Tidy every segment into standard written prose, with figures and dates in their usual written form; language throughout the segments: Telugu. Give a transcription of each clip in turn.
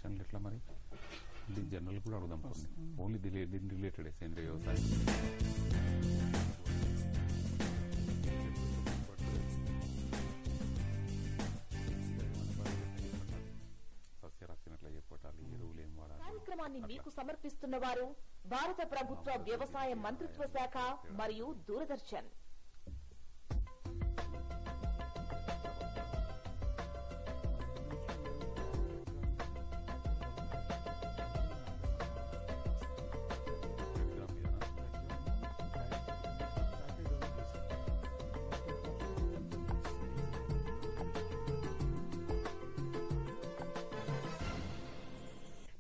ప్రమోషన్లు ఎట్లా మరి జనరల్ కూడా అడుగుదాం ఓన్లీ దీని రిలేటెడ్ సేంద్రియ వ్యవసాయం కార్యక్రమాన్ని మీకు సమర్పిస్తున్న వారు భారత ప్రభుత్వ వ్యవసాయ మంత్రిత్వ శాఖ మరియు దూరదర్శన్.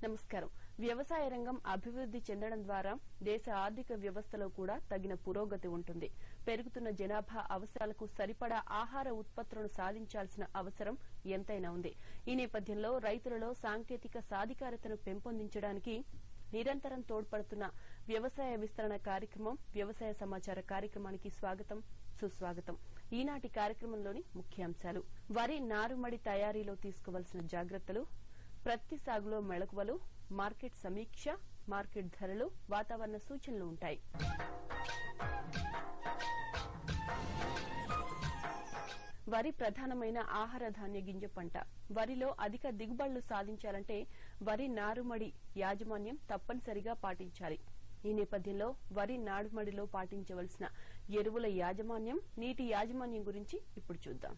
నమస్కారం. వ్యవసాయ రంగం అభివృద్ది చెందడం ద్వారా దేశ ఆర్థిక వ్యవస్థలో కూడా తగిన పురోగతి ఉంటుంది. పెరుగుతున్న జనాభా అవసరాలకు సరిపడా ఆహార ఉత్పత్తులను సాధించాల్సిన అవసరం ఎంతైనా ఉంది. ఈ నేపథ్యంలో రైతులలో సాంకేతిక సాధికారతను పెంపొందించడానికి నిరంతరం తోడ్పడుతున్న వ్యవసాయ విస్తరణ కార్యక్రమం వ్యవసాయ సమాచార కార్యక్రమానికి స్వాగతం, సుస్వాగతం. ఈనాటి కార్యక్రమంలోని ముఖ్యాంశాలు: వరి నారుమడి తయారీలో తీసుకోవాల్సిన జాగ్రత్తలు, ప్రత్తి సాగులో మెళకువలు, మార్కెట్ సమీక్ష, మార్కెట్ ధరలు, వాతావరణ సూచనలు ఉంటాయి. వరి ప్రధానమైన ఆహార ధాన్య గింజ పంట. వరిలో అధిక దిగుబడులు సాధించాలంటే వరి నారుమడి యాజమాన్యం తప్పనిసరిగా పాటించాలి. ఈ నేపథ్యంలో వరి నారుమడిలో పాటించవలసిన ఎరువుల యాజమాన్యం, నీటి యాజమాన్యం గురించి ఇప్పుడు చూద్దాం.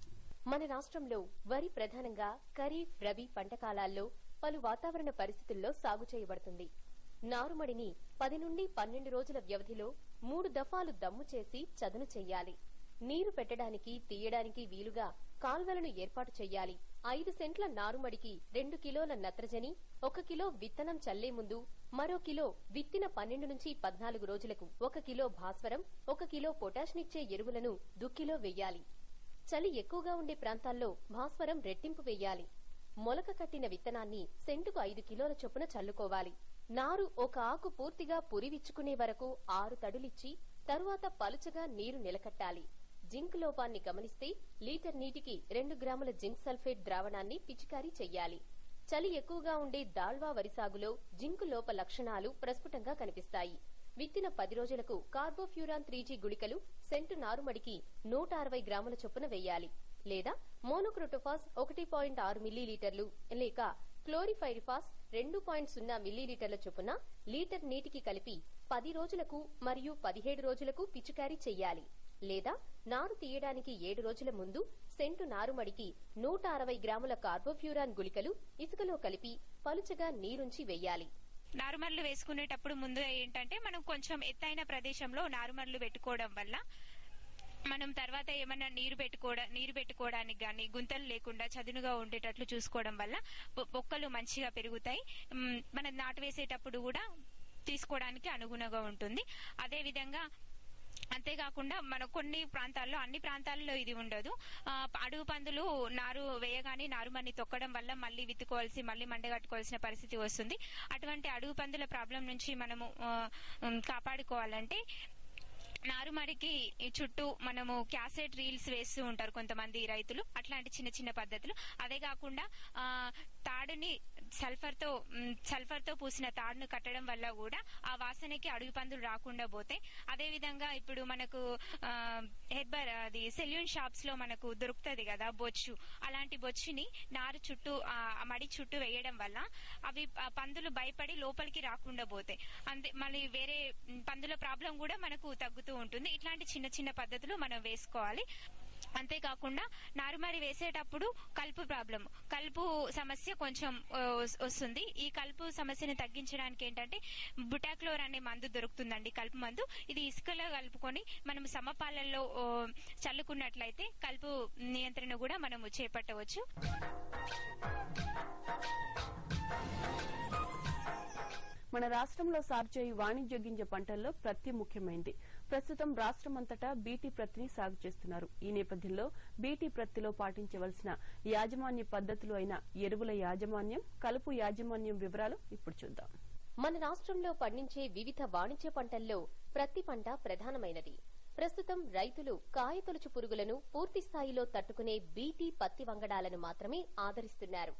మన రాష్ట్రంలో వరి ప్రధానంగా ఖరీఫ్, రబీ పంట కాలాల్లో పలు వాతావరణ పరిస్థితుల్లో సాగు చేయబడుతుంది. నారుమడిని 10 నుండి 12 రోజుల వ్యవధిలో 3 దఫాలు దమ్ము చేసి చదును చెయ్యాలి. నీరు పెట్టడానికి, తీయడానికి వీలుగా కాల్వలను ఏర్పాటు చెయ్యాలి. 5 సెంట్ల నారుమడికి 2 కిలోల నత్రజని, 1 కిలో విత్తనం చల్లే ముందు మరో కిలో విత్తిన 12 నుంచి 14 రోజులకు 1 కిలో భాస్వరం, 1 కిలో పొటాష్నిచ్చే ఎరువులను దుక్కిలో వెయ్యాలి. చలి ఎక్కువగా ఉండే ప్రాంతాల్లో భాస్వరం రెట్టింపు వెయ్యాలి. మొలక కట్టిన విత్తనాన్ని సెంటుకు 5 కిలోల చొప్పున చల్లుకోవాలి. నారు ఒక ఆకు పూర్తిగా పురివిచ్చుకునే వరకు 6 తడులిచ్చి తరువాత పలుచగా నీరు నిలకట్టాలి. జింక్ లోపాన్ని గమనిస్తే లీటర్ నీటికి 2 గ్రాముల జింక్ సల్ఫేట్ ద్రావణాన్ని పిచికారీ చెయ్యాలి. చలి ఎక్కువగా ఉండే దాళ్వా వరి సాగులో జింక్ లోప లక్షణాలు ప్రస్ఫుటంగా కనిపిస్తాయి. విత్తిన 10 రోజులకు కార్బోఫ్యూరాన్ 3G గుళికలు సెంటు నారుమడికి 160 గ్రాముల చొప్పున వెయ్యాలి. లేదా మోనోక్రోటోఫాస్ 1.6 మిల్లీలీటర్లు లేక క్లోరిఫైరిఫాస్ 2.0 మిల్లీలీటర్ల చొప్పున లీటర్ నీటికి కలిపి 10 రోజులకు మరియు 17 రోజులకు పిచికారీ చెయ్యాలి. లేదా నారు తీయడానికి 7 రోజుల ముందు సెంటు నారుమడికి 160 గ్రాముల కార్బోఫ్యూరాన్ గుళికలు ఇసుకలో కలిపి పలుచగా నీరుంచి వెయ్యాలి. నారుమర్లు వేసుకునేటప్పుడు ముందు ఏంటంటే మనం కొంచెం ఎత్తైన ప్రదేశంలో నారుమర్లు పెట్టుకోవడం వల్ల మనం తర్వాత ఏమన్నా నీరు పెట్టుకోవడానికి గానీ గుంతలు లేకుండా చదునుగా ఉండేటట్లు చూసుకోవడం వల్ల మొక్కలు మంచిగా పెరుగుతాయి. మనం నాటు వేసేటప్పుడు కూడా తీసుకోవడానికి అనుగుణంగా ఉంటుంది. అదే విధంగా అంతేకాకుండా మన కొన్ని ప్రాంతాల్లో, అన్ని ప్రాంతాల్లో ఇది ఉండదు. అడుగు పందులు నారు వేయగానే నారుమన్ని తొక్కడం వల్ల మళ్లీ విత్తుకోవాల్సి, మళ్లీ మండగట్టుకోవాల్సిన పరిస్థితి వస్తుంది. అటువంటి అడుగు పందుల ప్రాబ్లం నుంచి మనము కాపాడుకోవాలంటే నారుమడికి చుట్టూ మనము క్యాసెట్ రీల్స్ వేస్తూ ఉంటారు కొంతమంది రైతులు. అట్లాంటి చిన్న చిన్న పద్ధతులు. అదే కాకుండా తాడుని సల్ఫర్ తో పూసిన తాడును కట్టడం వల్ల కూడా ఆ వాసనకి అడుగు పందులు రాకుండా పోతాయి. అదే విధంగా ఇప్పుడు మనకు అది సెల్యూన్ షాప్స్ లో మనకు దొరుకుతుంది కదా బొచ్చు, అలాంటి బొచ్చుని నారు చుట్టూ మడి చుట్టూ వేయడం వల్ల అవి పందులు భయపడి లోపలికి రాకుండా పోతాయి. అంతే మళ్ళీ వేరే పందుల ప్రాబ్లం కూడా మనకు తగ్గుతూ ఉంటుంది. ఇట్లాంటి చిన్న చిన్న పద్ధతులు మనం వేసుకోవాలి. అంతేకాకుండా నారుమడి వేసేటప్పుడు కలుపు సమస్య కొంచెం వస్తుంది. ఈ కలుపు సమస్యను తగ్గించడానికి ఏంటంటే బుటాక్లోర్ అనే మందు దొరుకుతుందండి, కలుపు మందు. ఇది ఇసుకలో కలుపుకొని మనం సమపాలల్లో చల్లుకున్నట్లయితే కలుపు నియంత్రణ కూడా మనము చేపట్టవచ్చు. మన రాష్ట్రంలో సాగు చేయు వాణిజ్య గింజ పంటల్లో ప్రత్తి ముఖ్యమైంది. ప్రస్తుతం రాష్ట్రమంతటా బీటీ ప్రత్తిని సాగు చేస్తున్నారు. ఈ నేపథ్యంలో బీటీ ప్రత్తిలో పాటించవలసిన యాజమాన్య పద్ధతులు అయిన ఎరువుల యాజమాన్యం, కలుపు యాజమాన్యం వివరాలు ఇప్పుడు చూద్దాం. మన రాష్ట్రంలో పండించే వివిధ వాణిజ్య పంటల్లో ప్రత్తి పంట ప్రధానమైనది. ప్రస్తుతం రైతులు కాయతొలుచు పురుగులను పూర్తి స్థాయిలో తట్టుకునే బీటీ పత్తి వంగడాలను మాత్రమే ఆదరిస్తున్నారు.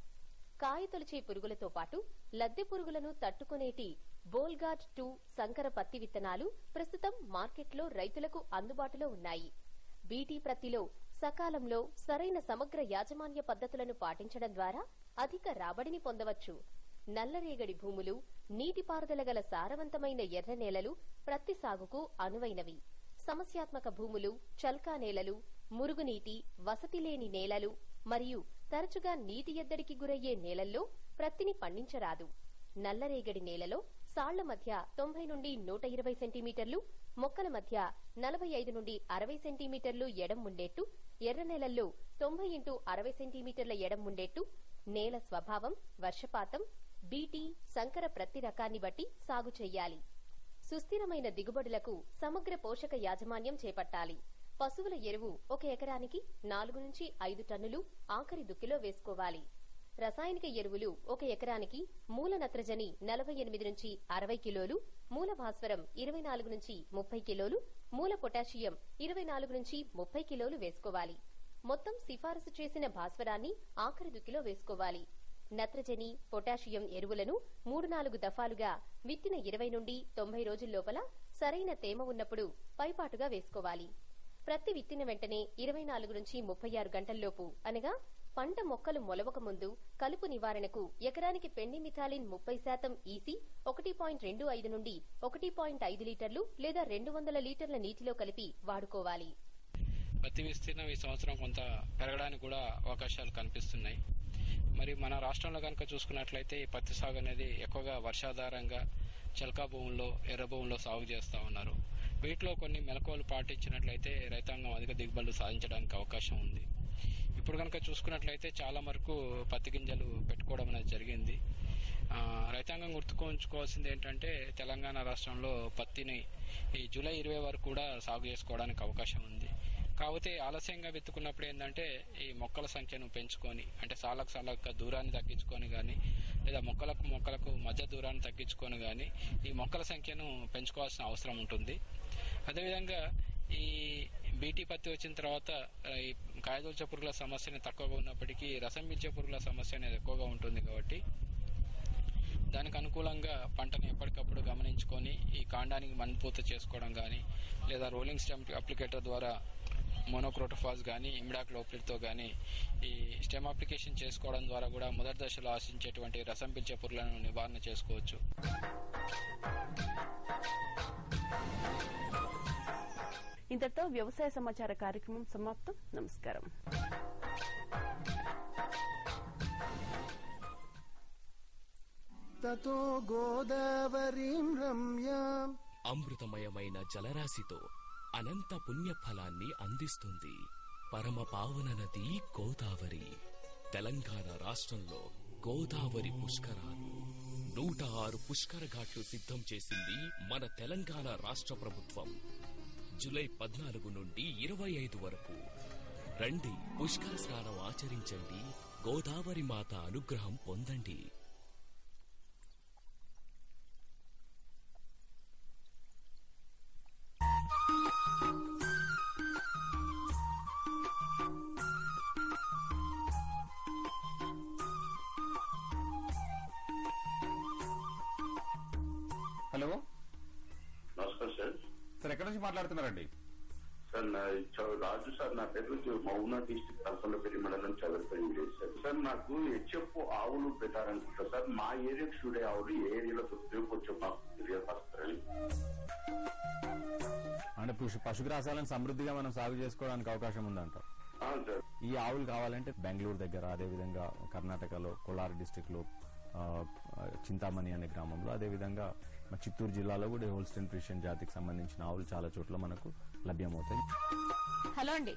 కాయతొలిచే పురుగులతో పాటు లద్దె పురుగులను తట్టుకునేటి బోల్గార్డ్ 2 సంకర పత్తి విత్తనాలు ప్రస్తుతం మార్కెట్లో రైతులకు అందుబాటులో ఉన్నాయి. బీటీ ప్రత్తిలో సకాలంలో సరైన సమగ్ర యాజమాన్య పద్ధతులను పాటించడం ద్వారా అధిక రాబడిని పొందవచ్చు. నల్లరేగడి భూములు, నీటిపారుదల గల సారవంతమైన ఎర్ర నేలలు ప్రత్తి సాగుకు అనువైనవి. సమస్యాత్మక భూములు, చల్కా నేలలు, మురుగునీటి, వసతి లేని నేలలు మరియు తరచుగా నీటి ఎద్దడికి గురయ్యే నేలల్లో ప్రత్తిని పండించరాదు. నల్లరేగడి నేలలో సాళ్ల మధ్య 90 నుండి 120 సెంటీమీటర్లు, మొక్కల మధ్య 45 నుండి 60 సెంటీమీటర్లు ఎడం ఉండేట్టు, ఎర్ర నేలల్లో 90 x 60 సెంటీమీటర్ల ఎడం ఉండేట్టు, నేల స్వభావం, వర్షపాతం, బీటీ, సంకర ప్రత్తి రకాన్ని బట్టి సాగు చెయ్యాలి. సుస్థిరమైన దిగుబడులకు సమగ్ర పోషక యాజమాన్యం చేపట్టాలి. పశువుల ఎరువు 1 ఎకరానికి 4 నుంచి 5 టన్నులు ఆఖరి దుక్కిలో వేసుకోవాలి. రసాయనిక ఎరువులు 1 ఎకరానికి మూల నత్రజని 48 నుంచి 60 కిలోలు, మూల భాస్వరం 24 నుంచి 30 కిలోలు, మూల పొటాషియం 24 నుంచి 30 కిలోలు వేసుకోవాలి. మొత్తం సిఫారసు చేసిన భాస్వరాన్ని ఆఖరి దుక్కిలో వేసుకోవాలి. నత్రజని, పొటాషియం ఎరువులను 3-4 దఫాలుగా విత్తిన 20 నుండి 90 రోజుల లోపల సరైన తేమ ఉన్నప్పుడు పైపాటుగా వేసుకోవాలి. ప్రతి విత్తిన వెంటనే 24 నుంచి 36 గంటల్లోపు అనగా పంట మొక్కలు మొలవక ముందు కలుపు నివారణకు ఎకరానికి పెండిమిథాలిన్ 30% ఈసీ 1.25 నుండి 1.5 లీటర్లు లేదా 200 లీటర్ల నీటిలో కలిపి వాడుకోవాలి. పత్తి విస్తీర్ణం ఈ సంవత్సరం కొంత పెరగడానికి కూడా అవకాశాలు కనిపిస్తున్నాయి. మరి మన రాష్ట్రంలో కనుక చూసుకున్నట్లయితే ఈ పత్తి సాగు అనేది ఎక్కువగా వర్షాధారంగా చల్కా భూముల్లో, ఎర్ర భూముల్లో సాగు చేస్తూ ఉన్నారు. వీటిలో కొన్ని మెలకువలు పాటించినట్లయితే రైతాంగం అధిక దిగుబడులు సాధించడానికి అవకాశం ఉంది. ఇప్పుడు కనుక చూసుకున్నట్లయితే చాలా వరకు పత్తి గింజలు పెట్టుకోవడం అనేది జరిగింది. రైతాంగం గుర్తుకుంచుకోవాల్సింది ఏంటంటే తెలంగాణ రాష్ట్రంలో పత్తిని ఈ జూలై 20 వరకు కూడా సాగు చేసుకోవడానికి అవకాశం ఉంది. కాకపోతే ఆలస్యంగా విత్తుకున్నప్పుడు ఏంటంటే ఈ మొక్కల సంఖ్యను పెంచుకొని, అంటే సాలకు దూరాన్ని తగ్గించుకొని కానీ లేదా మొక్కలకు మధ్య దూరాన్ని తగ్గించుకొని కానీ ఈ మొక్కల సంఖ్యను పెంచుకోవాల్సిన అవసరం ఉంటుంది. అదేవిధంగా ఈ బీటీ పత్తి వచ్చిన తర్వాత ఈ కాయదొల్చే పురుగుల సమస్య తక్కువగా ఉన్నప్పటికీ రసం పీల్చే పురుగుల సమస్య అనేది ఎక్కువగా ఉంటుంది. కాబట్టి దానికి అనుకూలంగా పంటను ఎప్పటికప్పుడు గమనించుకొని ఈ కాండానికి మన్పూత చేసుకోవడం కానీ లేదా రోలింగ్ స్టెమ్ అప్లికేటర్ ద్వారా మోనోక్రోటోఫాస్ కానీ ఇమిడాక్లోపిడ్తో కానీ ఈ స్టెమ్ అప్లికేషన్ చేసుకోవడం ద్వారా కూడా మొదటి దశలో ఆశించేటువంటి రసం పీల్చే పురుగులను నివారణ చేసుకోవచ్చు. ఇంతటితో వ్యవసాయ సమాచార కార్యక్రమం సమాప్తం. నమస్కారం. తతో గోదావరీం రమ్యాం అమృతమయమైన జలరాశితో అనంత పుణ్యఫలాన్ని అందిస్తుంది పరమ పావన నది గోదావరి. తెలంగాణ రాష్ట్రంలో గోదావరి పుష్కరాలు 106 పుష్కర ఘాట్లు సిద్ధం చేసింది మన తెలంగాణ రాష్ట్ర ప్రభుత్వం. జూలై 14 నుండి 25 వరకు రండి, పుష్కర స్నానం ఆచరించండి, గోదావరి మాత అనుగ్రహం పొందండి. హలో, నమస్కారం సార్. సార్ ఎక్కడి నుంచి మాట్లాడుతున్నారండి? సార్ రాజు సార్, నా పేరు మహబూబ్ డిస్ట్రిక్ట్ తలసంపల్లి మండలం చదరపల్లి విలేజ్ సార్. సార్ నాకు హెచ్ఎఫ్ ఆవులు పెట్టాలనుకుంటా సార్. మా ఏరియాకి చూడే ఆవులు ఏ ఏరియాలో దొరుకుతాయో కొంచెం మాకు తెలియపరుస్తారని. అంటే పశుగ్రాసాలను సమృద్ధిగా మనం సాగు చేసుకోవడానికి అవకాశం ఉందంట. ఈ ఆవులు కావాలంటే బెంగళూరు దగ్గర, అదేవిధంగా కర్ణాటకలో కోలార్ డిస్ట్రిక్ట్ లో చింతామణి అనే గ్రామంలో, అదేవిధంగా చిత్తూరు జిల్లాలో కూడా హోల్స్టైన్ ఫ్రిషియన్ జాతికి సంబంధించిన ఆవులు చాలా చోట్ల మనకు లభ్యమవుతాయి. హలో అండి.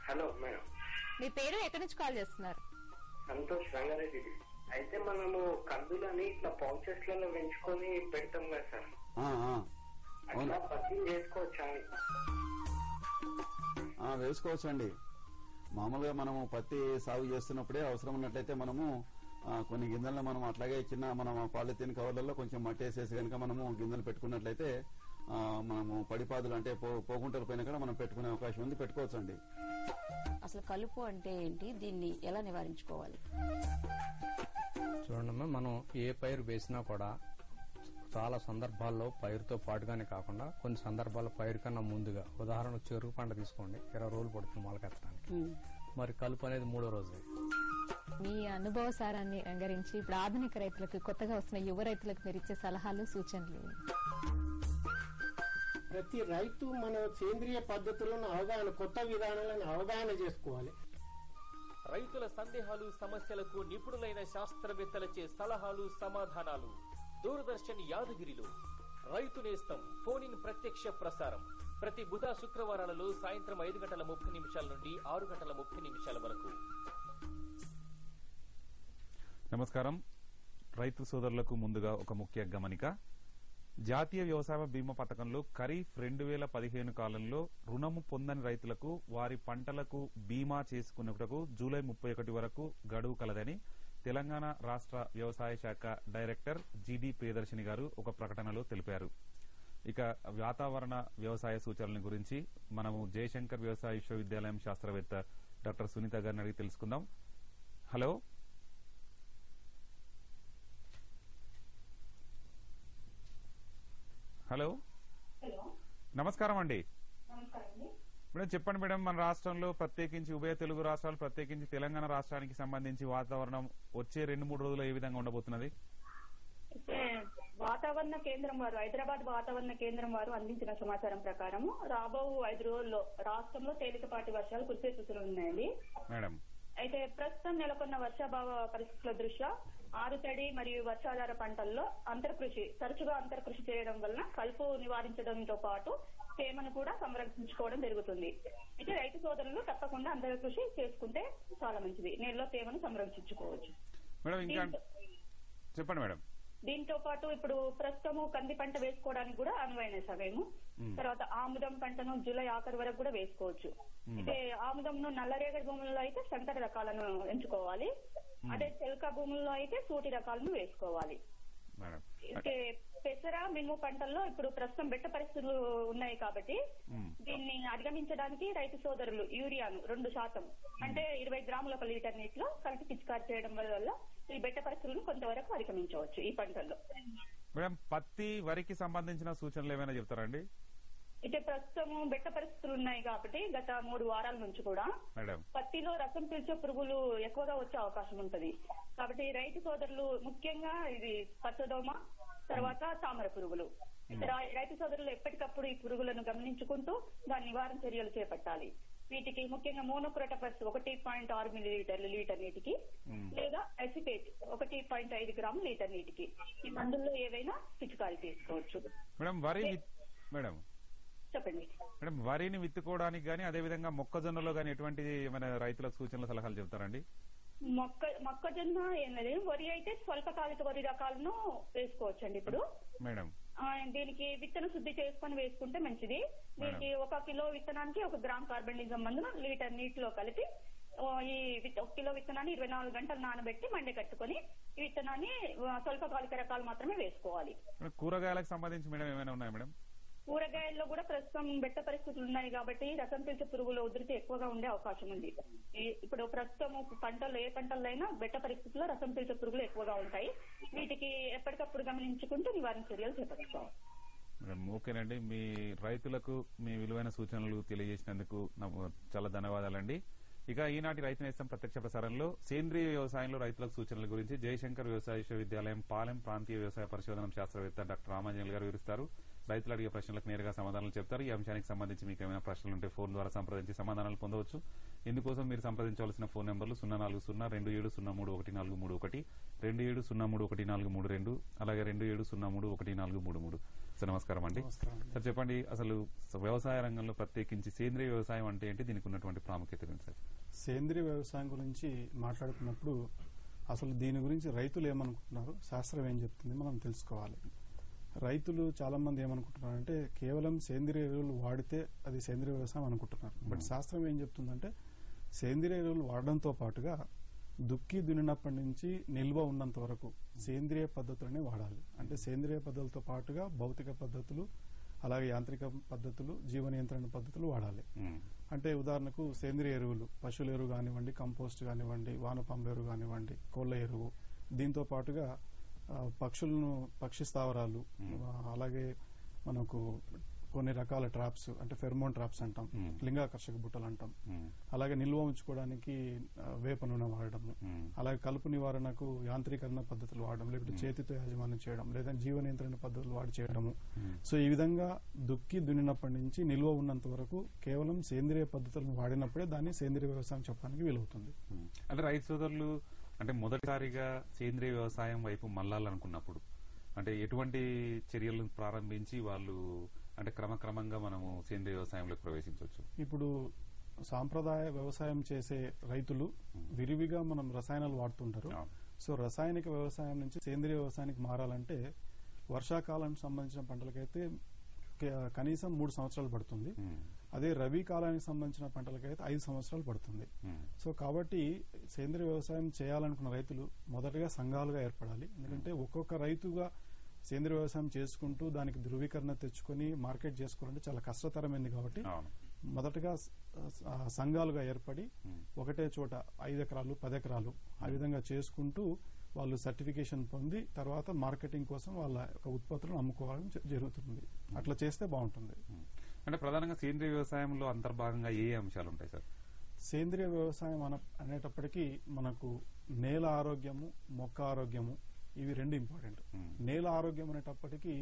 హలో మేడం, మీ పేరు ఎక్కడి నుంచి కాల్ చేస్తున్నారు? సంతోష్ రంగారెడ్డి. అయితే మనము కందులని ఇట్లా పౌచెస్ లలో పెంచుకొని పెడతాం కదా సార్, అట్లా పత్తి వేసుకోవచ్చా? వేసుకోవచ్చు అండి. మామూలుగా మనము పత్తి సాగు చేస్తున్నప్పుడే అవసరం ఉన్నట్లయితే మనము కొన్ని గింజలను మనం అట్లాగే చిన్న మనం పాలిథిన్ కవర్లలో కొంచెం మట్టి వేసేసి కనుక మనము గింజలు పెట్టుకున్నట్లయితే మనము పడిపాదులు అంటే పోగుంటల పైన కూడా మనం పెట్టుకునే అవకాశం ఉంది, పెట్టుకోవచ్చు అండి. అసలు కలుపు అంటే ఏంటి, దీన్ని ఎలా నివారించుకోవాలి? చూడండి, మనం ఏ పైరు వేసినా కూడా చాలా సందర్భాల్లో పైరుతో పాటుగానే కాకుండా కొన్ని సందర్భాల్లో పైరు కన్నా ముందుగా, ఉదాహరణకు చెరుకు పంట తీసుకోండి, 20 రోజులు పడుతుంది మొలకెత్తడానికి. మరి కలుపు అనేది 3వ రోజు. మీ అనుభవ సారాన్ని రంగరించి ఇప్పుడు ఆధునిక రైతులకు, కొత్తగా వస్తున్న యువ రైతులకు మీరు ఇచ్చే సలహాలు, సూచనలు? ప్రతి రైతు మన సేంద్రియ పద్ధతులను అవగాహన, కొత్త విధానాలను అవగాహన చేసుకోవాలి. రైతుల సందేహాలు, సమస్యలకు నిపుణులైన శాస్త్రవేత్తలచే సలహాలు, సమాధానాలు. దూరదర్శన్ యాదగిరిలో రైతు నేస్తం ఫోన్ ఇన్ ప్రత్యక్ష ప్రసారం ప్రతి బుధ శుక్రవారాలలో సాయంత్రం 5:30 నుండి 6:30 వరకు. నమస్కారం. రైతు సోదరులకు ముందుగా ఒక ముఖ్య గమనిక. జాతీయ వ్యవసాయ బీమా పథకంలో ఖరీఫ్ 2015 కాలంలో రుణము పొందని రైతులకు వారి పంటలకు బీమా చేసుకున్నటకు జూలై 31 వరకు గడువు కలదని తెలంగాణ రాష్ట్ర వ్యవసాయ శాఖ డైరెక్టర్ జిడి ప్రియదర్శిని గారు ఒక ప్రకటనలో తెలిపారు. ఇక వాతావరణ వ్యవసాయ సూచనల గురించి మనము జయశంకర్ వ్యవసాయ విశ్వవిద్యాలయం శాస్త్రవేత్త డాక్టర్ సునీత గారిని అడిగి తెలుసుకుందాం. హలో హలో నమస్కారం అండి. మేడం చెప్పండి మేడం, మన రాష్ట్రంలో ప్రత్యేకించి ఉభయ తెలుగు రాష్ట్రాలు, ప్రత్యేకించి తెలంగాణ రాష్ట్రానికి సంబంధించి వాతావరణం వచ్చే 2-3 రోజులు ఏ విధంగా ఉండబోతున్నది? వాతావరణ కేంద్రం వారు, హైదరాబాద్ వాతావరణ కేంద్రం వారు అందించిన సమాచారం ప్రకారం రాబో 5 రోజుల్లో రాష్ట్రంలో తేలికపాటి వర్షాలు కురిసే సూచనలు ఉన్నాయండి. మేడం అయితే ప్రస్తుతం నెలకొన్న వర్షాభావ పరిస్థితుల దృష్ట్యా ఆరుతడి మరియు వర్షాధార పంటల్లో తరచుగా అంతర్కృషి చేయడం వలన కలుపు నివారించడంతో పాటు తేమను కూడా సంరక్షించుకోవడం జరుగుతుంది. అయితే రైతు సోదరులు తప్పకుండా అంతర్కృషి చేసుకుంటే చాలా మంచిది. నీళ్ళలో తేమను సంరక్షించుకోవచ్చు. చెప్పండి మేడం. దీంతో పాటు ఇప్పుడు ప్రస్తుతము కంది పంట వేసుకోవడానికి కూడా అనువైన సమయము. తర్వాత ఆముదం పంటను జూలై ఆఖరి వరకు కూడా వేసుకోవచ్చు. అయితే ఆముదంను నల్లరేగడి భూముల్లో అయితే సంకర రకాలను ఎంచుకోవాలి. అదే చెలక భూముల్లో అయితే సూటి రకాలను వేసుకోవాలి. పెసర, మినుము పంటల్లో ఇప్పుడు ప్రస్తుతం బెట్ట పరిస్థితులు ఉన్నాయి కాబట్టి దీన్ని అధిగమించడానికి రైతు సోదరులు యూరియాను 2% అంటే 20 గ్రాముల ఒక లీటర్ నీటిలో కలిపి పిచికారి చేయడం వల్ల ఈ బెట్ట పరిస్థితులను కొంతవరకు అధిగమించవచ్చు ఈ పంటల్లో. మేడం పత్తి, వరికి సంబంధించిన సూచనలు ఏమైనా చెప్తారండి? అయితే ప్రస్తుతము బెట్ట పరిస్థితులు ఉన్నాయి కాబట్టి గత 3 వారాల నుంచి కూడా పత్తిలో రసం పీల్చే పురుగులు ఎక్కువగా వచ్చే అవకాశం ఉంటది. కాబట్టి రైతు సోదరులు ముఖ్యంగా ఇది పచ్చదోమ, తర్వాత తామర పురుగులు, రైతు సోదరులు ఎప్పటికప్పుడు ఈ పురుగులను గమనించుకుంటూ దాని నివారణ చర్యలు చేపట్టాలి. వీటికి ముఖ్యంగా మోనోక్రోటోఫాస్ 1.6 మిల్లీలీటర్లు లీటర్ నీటికి, లేదా ఎసిపేట్ 1.5 గ్రాములు లీటర్ నీటికి ఈ మందుల్లో ఏవైనా పిచికారీ తీసుకోవచ్చు. మేడం చెప్పండి మేడం, వరిని విత్తుకోవడానికి గానీ అదేవిధంగా మొక్కజొన్నలో గానీ ఎటువంటి ఏమైనా రైతులకు సూచనలు, సలహాలు చెప్తారండి? మొక్కజొన్న ఏం లేదు, వరి అయితే స్వల్పకాలిక వరి రకాలను వేసుకోవచ్చండి. ఇప్పుడు మేడం దీనికి విత్తన శుద్ధి చేసుకుని వేసుకుంటే మంచిది. దీనికి 1 కిలో విత్తనానికి 1 గ్రామ్ కార్బనిజం మందును లీటర్ నీటిలో కలిపి ఈ 1 కిలో విత్తనాన్ని 24 గంటలు నానబెట్టి మండి కట్టుకుని ఈ విత్తనాన్ని స్వల్పకాలిక రకాలు మాత్రమే వేసుకోవాలి. కూరగాయలకు సంబంధించి మేడం ఏమైనా ఉన్నాయి మేడం? కూరగాయల్లో కూడా ప్రస్తుతం బెట్ట పరిస్థితులు ఉన్నాయి కాబట్టి రసం పీల్చే పురుగుల ఉధృతి ఎక్కువగా ఉండే అవకాశం ఉంది. ఇప్పుడు ప్రస్తుతం పంటలు ఏ పంటల్లో అయినా బెట్ట పరిస్థితుల్లో రసం పీల్చే పురుగులు ఎక్కువగా ఉంటాయి. వీటికి ఎప్పటికప్పుడు గమనించుకుంటూ నివారణ చర్యలు చేపట్టుకోవాలి. ఓకేనండి, మీ రైతులకు మీ విలువైన సూచనలు తెలియజేసినందుకు చాలా ధన్యవాదాలండి. ఇక ఈనాటి రైతు నేస్తం ప్రత్యక్ష ప్రసారంలో సేంద్రీయ వ్యవసాయంలో రైతులకు సూచనల గురించి జయశంకర్ వ్యవసాయ విశ్వవిద్యాలయం పాలెం ప్రాంతీయ వ్యవసాయ పరిశోధన శాస్త్రవేత్త డాక్టర్ రామాంజనేయులు గారు వివరిస్తారు. రైతులు అడిగే ప్రశ్నలకు నేరుగా సమాధానాలు చెప్తారు. ఈ అంశానికి సంబంధించి మీకు ఏమైనా ప్రశ్నలు ఉంటే ఫోన్ ద్వారా సంప్రదించి సమాధానాలు పొందవచ్చు. ఇందుకోసం మీరు సంప్రదించవలసిన ఫోన్ నెంబర్లు 04027014331, 27031432, అలాగే 27031433. సార్ నమస్కారం అండి. సార్ చెప్పండి, అసలు వ్యవసాయ రంగంలో ప్రత్యేకించి సేంద్రీయ వ్యవసాయం అంటే ఏంటి, దీనికి ఉన్నటువంటి ప్రాముఖ్యత ఏంటి సార్? సేంద్రీయ వ్యవసాయం గురించి మాట్లాడుతున్నప్పుడు అసలు దీని గురించి రైతులు ఏమనుకుంటున్నారు, శాస్త్రం ఏం చెప్తుంది మనం తెలుసుకోవాలి. రైతులు చాలా మంది ఏమనుకుంటున్నారంటే కేవలం సేంద్రియ ఎరువులు వాడితే అది సేంద్రియ వ్యవసాయం అనుకుంటున్నారు. బట్ శాస్త్రం ఏం చెప్తుందంటే సేంద్రియ ఎరువులు వాడడంతో పాటుగా దుక్కి దున్నినప్పటి నుంచి నిల్వ ఉన్నంత వరకు సేంద్రియ పద్ధతులనే వాడాలి. అంటే సేంద్రియ పద్ధతులతో పాటుగా భౌతిక పద్ధతులు, అలాగే యాంత్రిక పద్ధతులు, జీవ నియంత్రణ పద్ధతులు వాడాలి. అంటే ఉదాహరణకు సేంద్రియ ఎరువులు, పశువుల ఎరువు కానివ్వండి, కంపోస్ట్ కానివ్వండి, వానపాముల ఎరువు కానివ్వండి, కోళ్ల ఎరువు, దీంతో పాటుగా పక్షి స్థావరాలు, అలాగే మనకు కొన్ని రకాల ట్రాప్స్ అంటే ఫెర్మోన్ ట్రాప్స్ అంటాం, లింగాకర్షక బుట్టలు అంటాం, అలాగే నిల్వ ఉంచుకోవడానికి వేప నూనె వాడడము, అలాగే కలుపు నివారణకు యాంత్రీకరణ పద్ధతులు వాడడం, లేకపోతే చేతితో యాజమాన్యం చేయడం, లేదా జీవ నియంత్రణ పద్ధతులు వాడి చేయడము. సో ఈ విధంగా దున్నినప్పటి నుంచి నిల్వ ఉన్నంత వరకు కేవలం సేంద్రియ పద్ధతులను వాడినప్పుడే దాన్ని సేంద్రియ వ్యవసాయం చెప్పడానికి వీలవుతుంది. అంటే రైతు సోదరులు అంటే మొదటిసారిగా సేంద్రియ వ్యవసాయం వైపు మళ్ళాలనుకున్నప్పుడు అంటే ఎటువంటి చర్యలను ప్రారంభించి వాళ్ళు అంటే క్రమక్రమంగా మనము సేంద్రియ వ్యవసాయంలో ప్రవేశించవచ్చు? ఇప్పుడు సాంప్రదాయ వ్యవసాయం చేసే రైతులు విరివిగా మనం రసాయనాలు వాడుతుంటారు. సో రసాయనిక వ్యవసాయం నుంచి సేంద్రియ వ్యవసాయానికి మారాలంటే వర్షాకాలానికి సంబంధించిన పంటలకైతే కనీసం 3 సంవత్సరాలు పడుతుంది. అదే రబీ కాలానికి సంబంధించిన పంటలకైతే 5 సంవత్సరాలు పడుతుంది. సో కాబట్టి సేంద్రియ వ్యవసాయం చేయాలనుకున్న రైతులు మొదటగా సంఘాలుగా ఏర్పడాలి. ఎందుకంటే ఒక్కొక్క రైతుగా సేంద్రియ వ్యవసాయం చేసుకుంటూ దానికి ధృవీకరణ తెచ్చుకొని మార్కెట్ చేసుకోవాలంటే చాలా కష్టతరమైంది. కాబట్టి మొదటగా సంఘాలుగా ఏర్పడి ఒకటే చోట 5 ఎకరాలు 10 ఎకరాలు ఆ విధంగా చేసుకుంటూ వాళ్ళు సర్టిఫికేషన్ పొంది తర్వాత మార్కెటింగ్ కోసం వాళ్ళ యొక్క ఉత్పత్తులను అమ్ముకోవడం జరుగుతుంది. అట్లా చేస్తే బాగుంటుంది. అంటే ప్రధానంగా సేంద్రియ వ్యవసాయంలో అంతర్భాగంగా ఏ అంశాలు ఉంటాయి సార్? సేంద్రియ వ్యవసాయం అనేటప్పటికీ మనకు నేల ఆరోగ్యము, మొక్క ఆరోగ్యము, ఇవి 2 ఇంపార్టెంట్. నేల ఆరోగ్యం అనేటప్పటికీ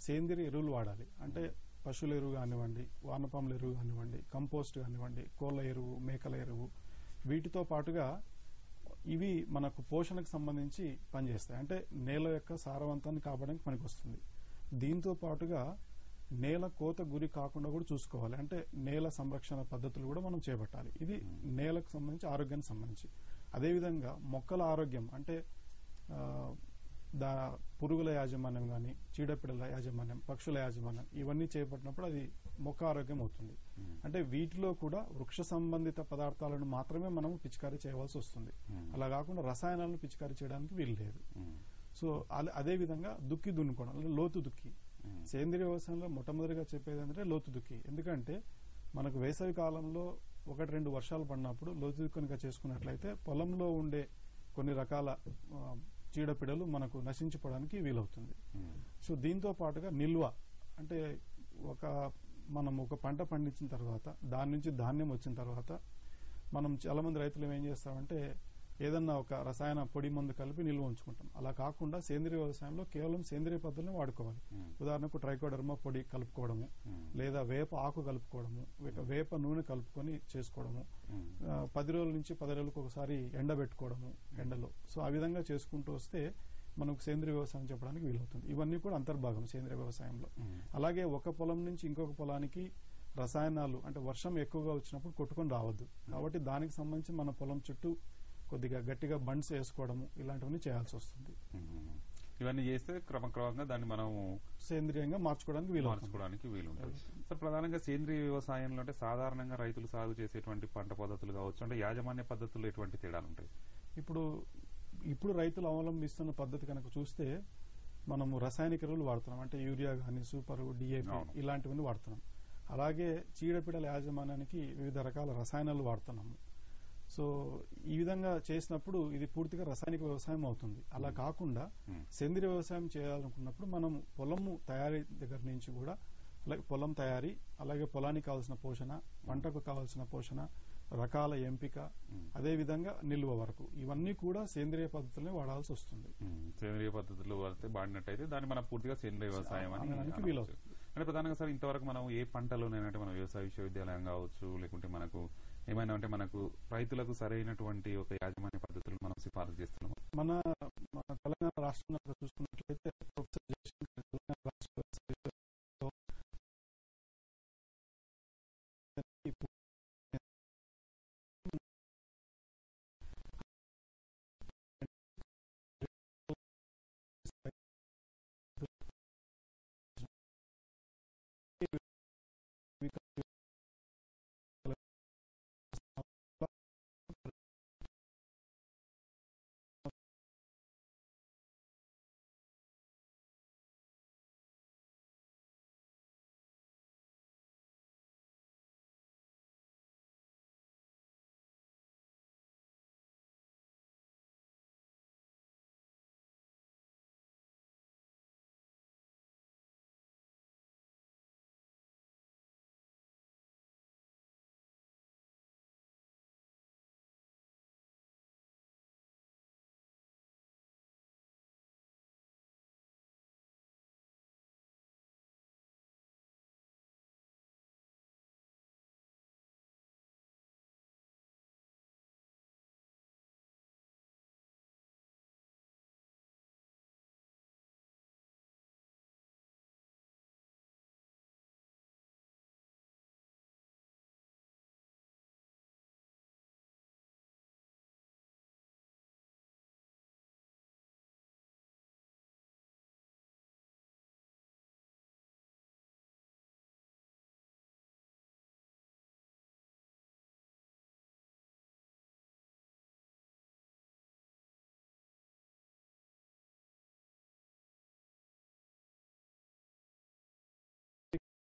సేంద్రియ ఎరువులు వాడాలి. అంటే పశువుల ఎరువు కానివ్వండి, వానపాముల ఎరువు కానివ్వండి, కంపోస్ట్ కానివ్వండి, కోళ్ల ఎరువు, మేకల ఎరువు, వీటితో పాటుగా ఇవి మనకు పోషణకు సంబంధించి పనిచేస్తాయి. అంటే నేల యొక్క సారవంతాన్ని కాపాడడానికి పనికి వస్తుంది. దీంతో పాటుగా నేల కోత గురి కాకుండా కూడా చూసుకోవాలి. అంటే నేల సంరక్షణ పద్ధతులు కూడా మనం చేపట్టాలి. ఇది నేలకు సంబంధించి, ఆరోగ్యానికి సంబంధించి. అదేవిధంగా మొక్కల ఆరోగ్యం అంటే పురుగుల యాజమాన్యం కానీ, చీడపీడల యాజమాన్యం, పక్షుల యాజమాన్యం, ఇవన్నీ చేపట్టినప్పుడు అది మొక్క ఆరోగ్యం అవుతుంది. అంటే వీటిలో కూడా వృక్ష సంబంధిత పదార్థాలను మాత్రమే మనం పిచికారీ చేయవలసి వస్తుంది. అలా కాకుండా రసాయనాలను పిచికారీ చేయడానికి వీలు లేదు. సో అదే విధంగా దున్నుకోవడం, లోతు దుక్కి. సేంద్రియ వ్యవసాయంలో మొట్టమొదటిగా చెప్పేది ఏంటంటే లోతు దుక్కి. ఎందుకంటే మనకు వేసవి కాలంలో 1-2 వర్షాలు పడినప్పుడు లోతు దుక్కునిగా చేసుకున్నట్లయితే పొలంలో ఉండే కొన్ని రకాల చీడపీడలు మనకు నశించిపోవడానికి వీలవుతుంది. సో దీంతో పాటుగా నిల్వ అంటే మనం ఒక పంట పండించిన తర్వాత దాని నుంచి ధాన్యం వచ్చిన తర్వాత మనం చాలా మంది రైతులు ఏం చేస్తామంటే ఏదన్నా ఒక రసాయన పొడి మందు కలిపి నిల్వ ఉంచుకుంటాం. అలా కాకుండా సేంద్రియ వ్యవసాయంలో కేవలం సేంద్రియ పద్ధతులను వాడుకోవాలి. ఉదాహరణకు ట్రైకోడర్మా పొడి కలుపుకోవడము, లేదా వేప ఆకు కలుపుకోవడము, వేప నూనె కలుపుకొని చేసుకోవడము, 10 రోజుల నుంచి 10 రోజులకు ఒకసారి ఎండబెట్టుకోవడము ఎండలో. సో ఆ విధంగా చేసుకుంటూ వస్తే మనకు సేంద్రియ వ్యవసాయం చెప్పడానికి వీలవుతుంది. ఇవన్నీ కూడా అంతర్భాగం సేంద్రియ వ్యవసాయంలో. అలాగే ఒక పొలం నుంచి ఇంకొక పొలానికి రసాయనాలు అంటే వర్షం ఎక్కువగా వచ్చినప్పుడు కొట్టుకొని రావద్దు. కాబట్టి దానికి సంబంధించి మన పొలం చుట్టూ కొద్దిగా గట్టిగా బండ్స్ వేసుకోవడము ఇలాంటివన్నీ చేయాల్సి వస్తుంది. ఇవన్నీ చేస్తే క్రమక్రమంగా దాన్ని మనం సేంద్రియంగా మార్చుకోవడానికి వీలుంటుంది. సో ప్రధానంగా సేంద్రియ వ్యవసాయంలో అంటే సాధారణంగా రైతులు సాగు చేసేటువంటి పంట పద్ధతులు కావచ్చు, అంటే యాజమాన్య పద్ధతులు ఎటువంటి తేడాలు ఉంటాయి? ఇప్పుడు రైతులు అవలంబిస్తున్న పద్ధతి కనుక చూస్తే మనము రసాయనిక ఎరువులు వాడుతున్నాం. అంటే యూరియా కానీ, సూపర్, డిఏపి ఇలాంటివన్నీ వాడుతున్నాం. అలాగే చీడపీడల యాజమాన్యానికి వివిధ రకాల రసాయనాలు వాడుతున్నాము. సో ఈ విధంగా చేసినప్పుడు ఇది పూర్తిగా రసాయనిక వ్యవసాయం అవుతుంది. అలా కాకుండా సేంద్రియ వ్యవసాయం చేయాలనుకున్నప్పుడు మనం పొలము తయారీ దగ్గర నుంచి కూడా పొలం తయారీ, అలాగే పొలానికి కావాల్సిన పోషణ, పంటకు కావాల్సిన పోషణ, రకాల ఎంపిక, అదే విధంగా నిల్వ వరకు ఇవన్నీ కూడా సేంద్రియ పద్ధతులనే వాడాల్సి వస్తుంది. సేంద్రియ పద్ధతులు వాడినట్టయితే దాన్ని మనం పూర్తిగా సేంద్రియ వ్యవసాయం అని వీలవుతుంది. అంటే ప్రధానంగా సార్ ఇంతవరకు మనం ఏ పంటలోనైనా మన వ్యవసాయ విశ్వవిద్యాలయం కావచ్చు, లేకుంటే మనకు ఏమైనా అంటే మనకు రైతులకు సరైనటువంటి ఒక యాజమాన్య పద్ధతులు మనం సిఫారసు చేస్తున్నాము. మన తెలంగాణ రాష్ట్రంలో చూసుకున్నట్లయితే ప్రొఫెసర్ జయశంకర్ తెలంగాణ రాష్ట్ర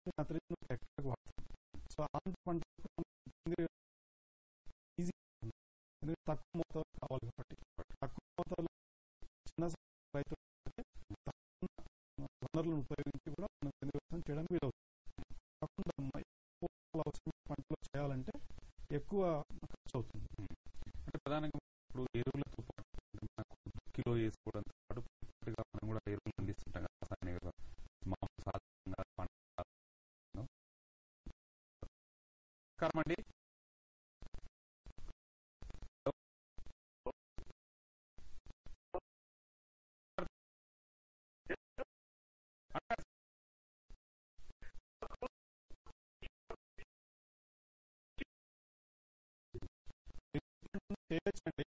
నత్రజని ఒక హెక్టార్కి వాడతాం. సో అలాంటి పంటలకు ఈజీ, ఎందుకంటే తక్కువ మోతాదు కావాలి కాబట్టి. తక్కువ మోతాదులో చిన్న రైతులు వనరులను ఉపయోగించి కూడా మనం సేంద్రియ వ్యవసాయం చేయడానికి వీలవుతుంది. కాకుండా అవసరం పంటలు చేయాలంటే ఎక్కువ ఖర్చు అవుతుంది. అంటే ప్రధానంగా ఇప్పుడు ఎరువులతో పాటు కిలో వేసుకోవడంతో పాటు మనం కూడా ఎరువులు అందిస్తుంటాం కదా, సాధారణంగా అండి. చేయొచ్చండి.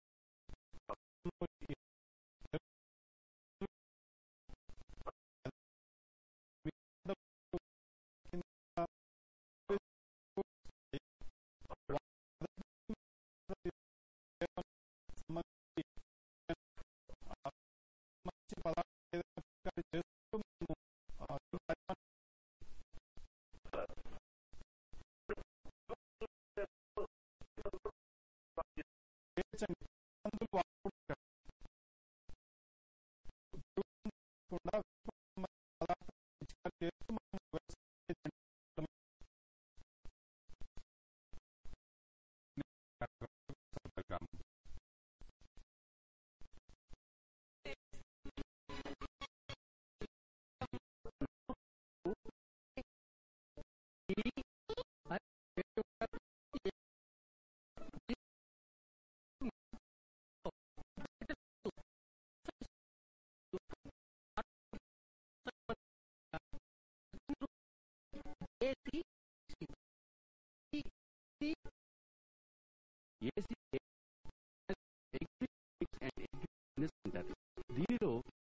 దీనిలో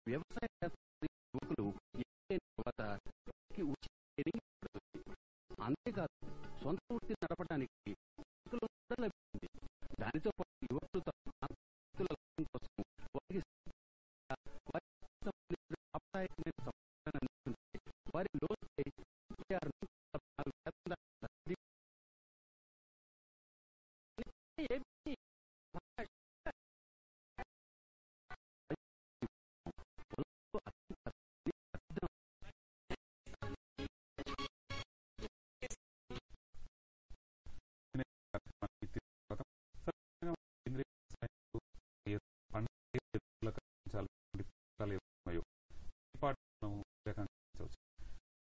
వ్యవసాయ యువకులు తర్వాత అంతేకాదు సొంత వృత్తి నడపడానికి లభిస్తుంది. దానితో పాటు యువకులు వారి లోన్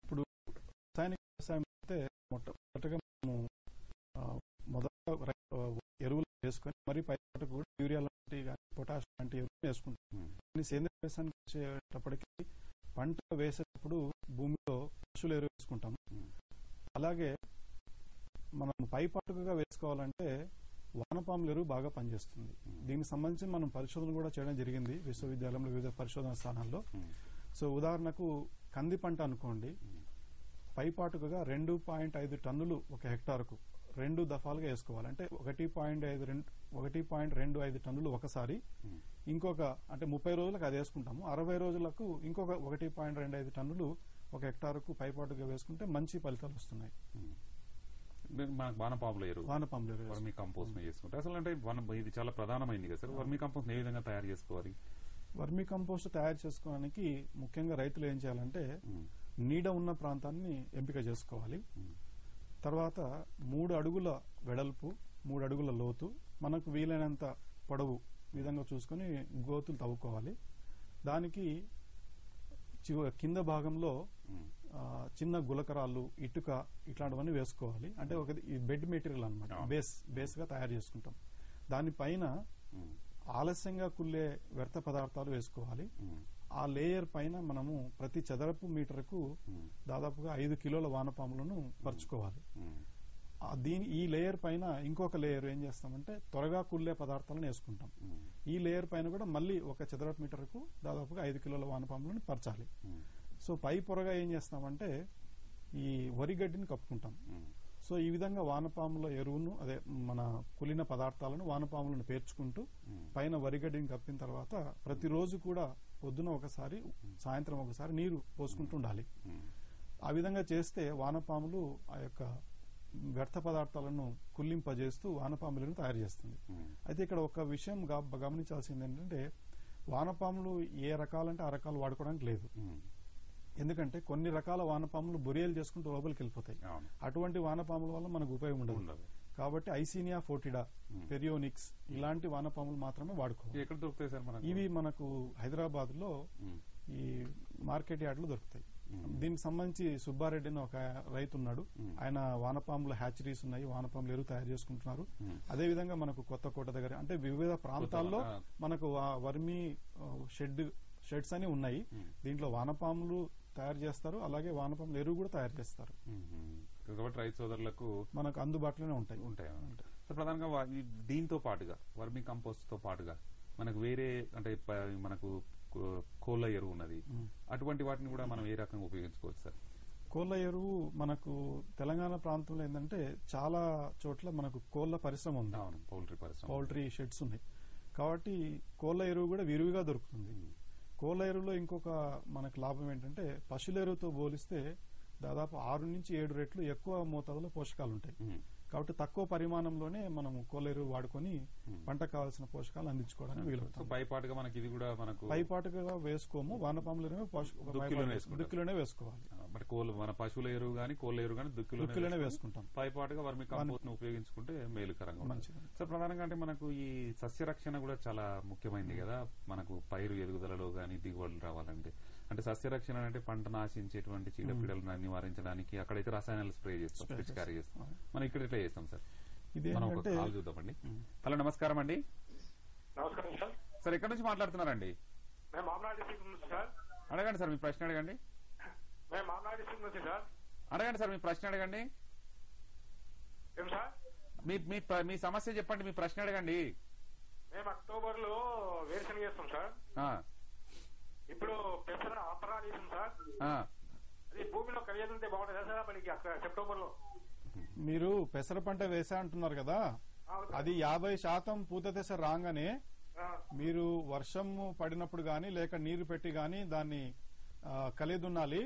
ఇప్పుడు రాసాయనిక వ్యవసాయం అయితే మొట్టమొదటిగా మనము మొదట ఎరువులు వేసుకొని మరి పైన కూడా యూరియా లాంటి పొటాష్ లాంటి ఎరువులు వేసుకుంటాం. కానీ సేంద్రియ వ్యవసాయానికి వచ్చేటప్పటికి పంట వేసేటప్పుడు భూమిలో పశువుల ఎరువు వేసుకుంటాం. అలాగే మనం పైపాటుగా వేసుకోవాలంటే వానపాముల ఎరువు బాగా పనిచేస్తుంది. దీనికి సంబంధించి మనం పరిశోధన కూడా చేయడం జరిగింది విశ్వవిద్యాలయంలో వివిధ పరిశోధన స్థానాల్లో. సో ఉదాహరణకు కంది పంట అనుకోండి, పైపాటుగా 2.5 టన్నులు ఒక హెక్టార్కు 2 దఫాలుగా వేసుకోవాలి. అంటే 1.25 టన్నులు ఒకసారి, ఇంకొక అంటే 30 రోజులకు అది వేసుకుంటాము. 60 రోజులకు ఇంకొక 1.25 టన్నులు ఒక హెక్టార్కు పైపాటుగా వేసుకుంటే మంచి ఫలితాలు వస్తున్నాయి. మనకు వానపాముల ఎరువు వర్మీ కంపోస్ట్ చేసుకుంటే అసలు అంటే ఇది చాలా ప్రధానమైంది కదా సార్. వర్మీ కంపోస్ట్ ఏ విధంగా తయారు చేసుకోవాలి? వర్మీ కంపోస్ట్ తయారు చేసుకోవడానికి ముఖ్యంగా రైతులు ఏం చేయాలంటే నీడ ఉన్న ప్రాంతాన్ని ఎంపిక చేసుకోవాలి. తర్వాత 3 అడుగుల వెడల్పు, 3 అడుగుల లోతు, మనకు వీలైనంత పొడవు విధంగా చూసుకొని గోతులు తవ్వుకోవాలి. దానికి కింద భాగంలో చిన్న గులకరాళ్ళు, ఇటుక ఇట్లాంటివన్నీ వేసుకోవాలి. అంటే ఒక బెడ్ మెటీరియల్ అనమాట, బేస్ గా తయారు చేసుకుంటాం. దానిపైన ఆలస్యంగా కుళ్ళే వ్యర్థ పదార్థాలు వేసుకోవాలి. ఆ లేయర్ పైన మనము ప్రతి చదరపు మీటర్కు దాదాపుగా 5 కిలోల వానపాములను పరుచుకోవాలి. ఈ లేయర్ పైన ఇంకొక లేయర్ ఏం చేస్తామంటే త్వరగా కుళ్ళే పదార్థాలను వేసుకుంటాం. ఈ లేయర్ పైన కూడా మళ్ళీ 1 చదరపు మీటర్కు దాదాపుగా 5 కిలోల వానపాములను పరచాలి. సో పై పొరగా ఏం చేస్తామంటే ఈ వరిగడ్డిని కప్పుకుంటాం. సో ఈ విధంగా వానపాముల ఎరువును, అదే మన కులిన పదార్థాలను వానపాములను పేర్చుకుంటూ పైన వరిగడ్డిని కప్పిన తర్వాత ప్రతిరోజు కూడా పొద్దున ఒకసారి, సాయంత్రం ఒకసారి నీరు పోసుకుంటూ ఉండాలి. ఆ విధంగా చేస్తే వానపాములు ఆ యొక్క వ్యర్థ పదార్థాలను కుల్లింపజేస్తూ వానపాములను తయారు చేస్తుంది. అయితే ఇక్కడ ఒక విషయం గమనించాల్సింది ఏంటంటే వానపాములు ఏ రకాలంటే ఆ రకాలు వాడుకోవడానికి లేదు. ఎందుకంటే కొన్ని రకాల వానపాములు బొరియలు చేసుకుంటూ లోపలికి వెళ్ళిపోతాయి. అటువంటి వానపాముల వల్ల మనకు ఉపయోగం ఉండదు. కాబట్టి ఐసీనియా ఫోర్టిడా, పెరియోనిక్స్ ఇలాంటి వానపాములు మాత్రమే వాడుకోవాలి. ఎక్కడ దొరుకుతాయి సార్ మనకు? ఇవి మనకు హైదరాబాద్ లో ఈ మార్కెట్ యార్డ్ లో దొరుకుతాయి. దీనికి సంబంధించి సుబ్బారెడ్డి అని ఒక రైతు ఉన్నాడు. ఆయన వానపాముల హ్యాచరీస్ ఉన్నాయి, వానపాములు ఎరువు తయారు చేసుకుంటున్నారు. అదే విధంగా మనకు కొత్తకోట దగ్గర అంటే వివిధ ప్రాంతాల్లో మనకు వర్మీ షెడ్స్ అని ఉన్నాయి. దీంట్లో వానపాములు తయారు చేస్తారు, అలాగే వానపాముల ఎరువు కూడా తయారు చేస్తారు. కాబట్టి రైతు సోదరులకు మనకు అందుబాటులోనే ఉంటాయి. ప్రధానంగా దీంతో పాటుగా వర్మీ కంపోస్ట్ తో పాటుగా మనకు వేరే అంటే మనకు కోళ్ళ ఎరువు ఉన్నది, అటువంటి వాటిని కూడా మనం ఏ రకంగా ఉపయోగించుకోవచ్చు సార్? కోళ్ళ ఎరువు మనకు తెలంగాణ ప్రాంతంలో ఏంటంటే చాలా చోట్ల మనకు కోళ్ళ పరిశ్రమ ఉంది, పౌల్ట్రీ షెడ్స్ ఉన్నాయి. కాబట్టి కోళ్ళ ఎరువు కూడా విరివిగా దొరుకుతుంది. కోళ్ళ ఎరువులో ఇంకొక మనకు లాభం ఏంటంటే పశువుల ఎరువుతో పోలిస్తే దాదాపు 6 నుంచి 7 రెట్లు ఎక్కువ మోతాదులో పోషకాలు ఉంటాయి. కాబట్టి తక్కువ పరిమాణంలోనే మనం కోళ్ళ ఎరువు వాడుకొని పంటకు కావాల్సిన పోషకాలు అందించుకోవడానికి వీలవుతుంది. పైపాటుగా మనకి ఇది కూడా మనకు పైపాటుగా వేసుకోము, వానపాముల దుక్కిలోనే వేసుకోవాలి. మన పశువుల ఎరువు గానీ కోళ్ళ ఎరువు గానీ దుక్కిలోనే వేసుకుంటాం. పైపాటుగా వర్మి కంపోస్ట్ ను ఉపయోగించుకుంటే మేలుకరంగా ఉంటుంది. సో ప్రధానంగా అంటే మనకు ఈ సస్య రక్షణ కూడా చాలా ముఖ్యమైనది కదా మనకు పైరు ఎదుగుదలలో గానీ దిగుబడులు రావాలంటే. అంటే సస్యరక్షణ అంటే పంటను ఆశించేటువంటి చీడపీడలను నివారించడానికి అక్కడైతే రసాయనాలు స్ప్రే చేస్తాం, పిచికారీ చేస్తాం. మనం ఇక్కడ ఎట్లా చేస్తాం సార్? మనం ఒక కాల్ చూద్దామండి. హలో, నమస్కారం అండి. నమస్కారం సార్. సార్ ఎక్కడి నుంచి మాట్లాడుతున్నారండి? మేము మామనాడు డిస్ట్రిక్ట్ నుంచి సార్. అడగండి సార్, మీ ప్రశ్న అడగండి. మేము మామనాడు డిస్ట్రిక్ట్ నుంచి సార్. అడగండి సార్, మీ ప్రశ్న అడగండి. ఏం సార్? మీ సమస్య చెప్పండి, మీ ప్రశ్న అడగండి. మేము అక్టోబర్ లో వేరుశనగ చేస్తాం సార్. ఇప్పుడు పెసర అపరాలు వేసాం సార్. అది భూమిలో కలియదుంటే బాగుంటుంది సార్ మనకి సెప్టెంబర్ లో. మీరు పెసర పంట వేసా అంటున్నారు కదా, అది 50% పూత దశ రాగానే మీరు వర్షం పడినప్పుడు గానీ లేక నీరు పెట్టి గానీ దాన్ని కలిదున్నాలి.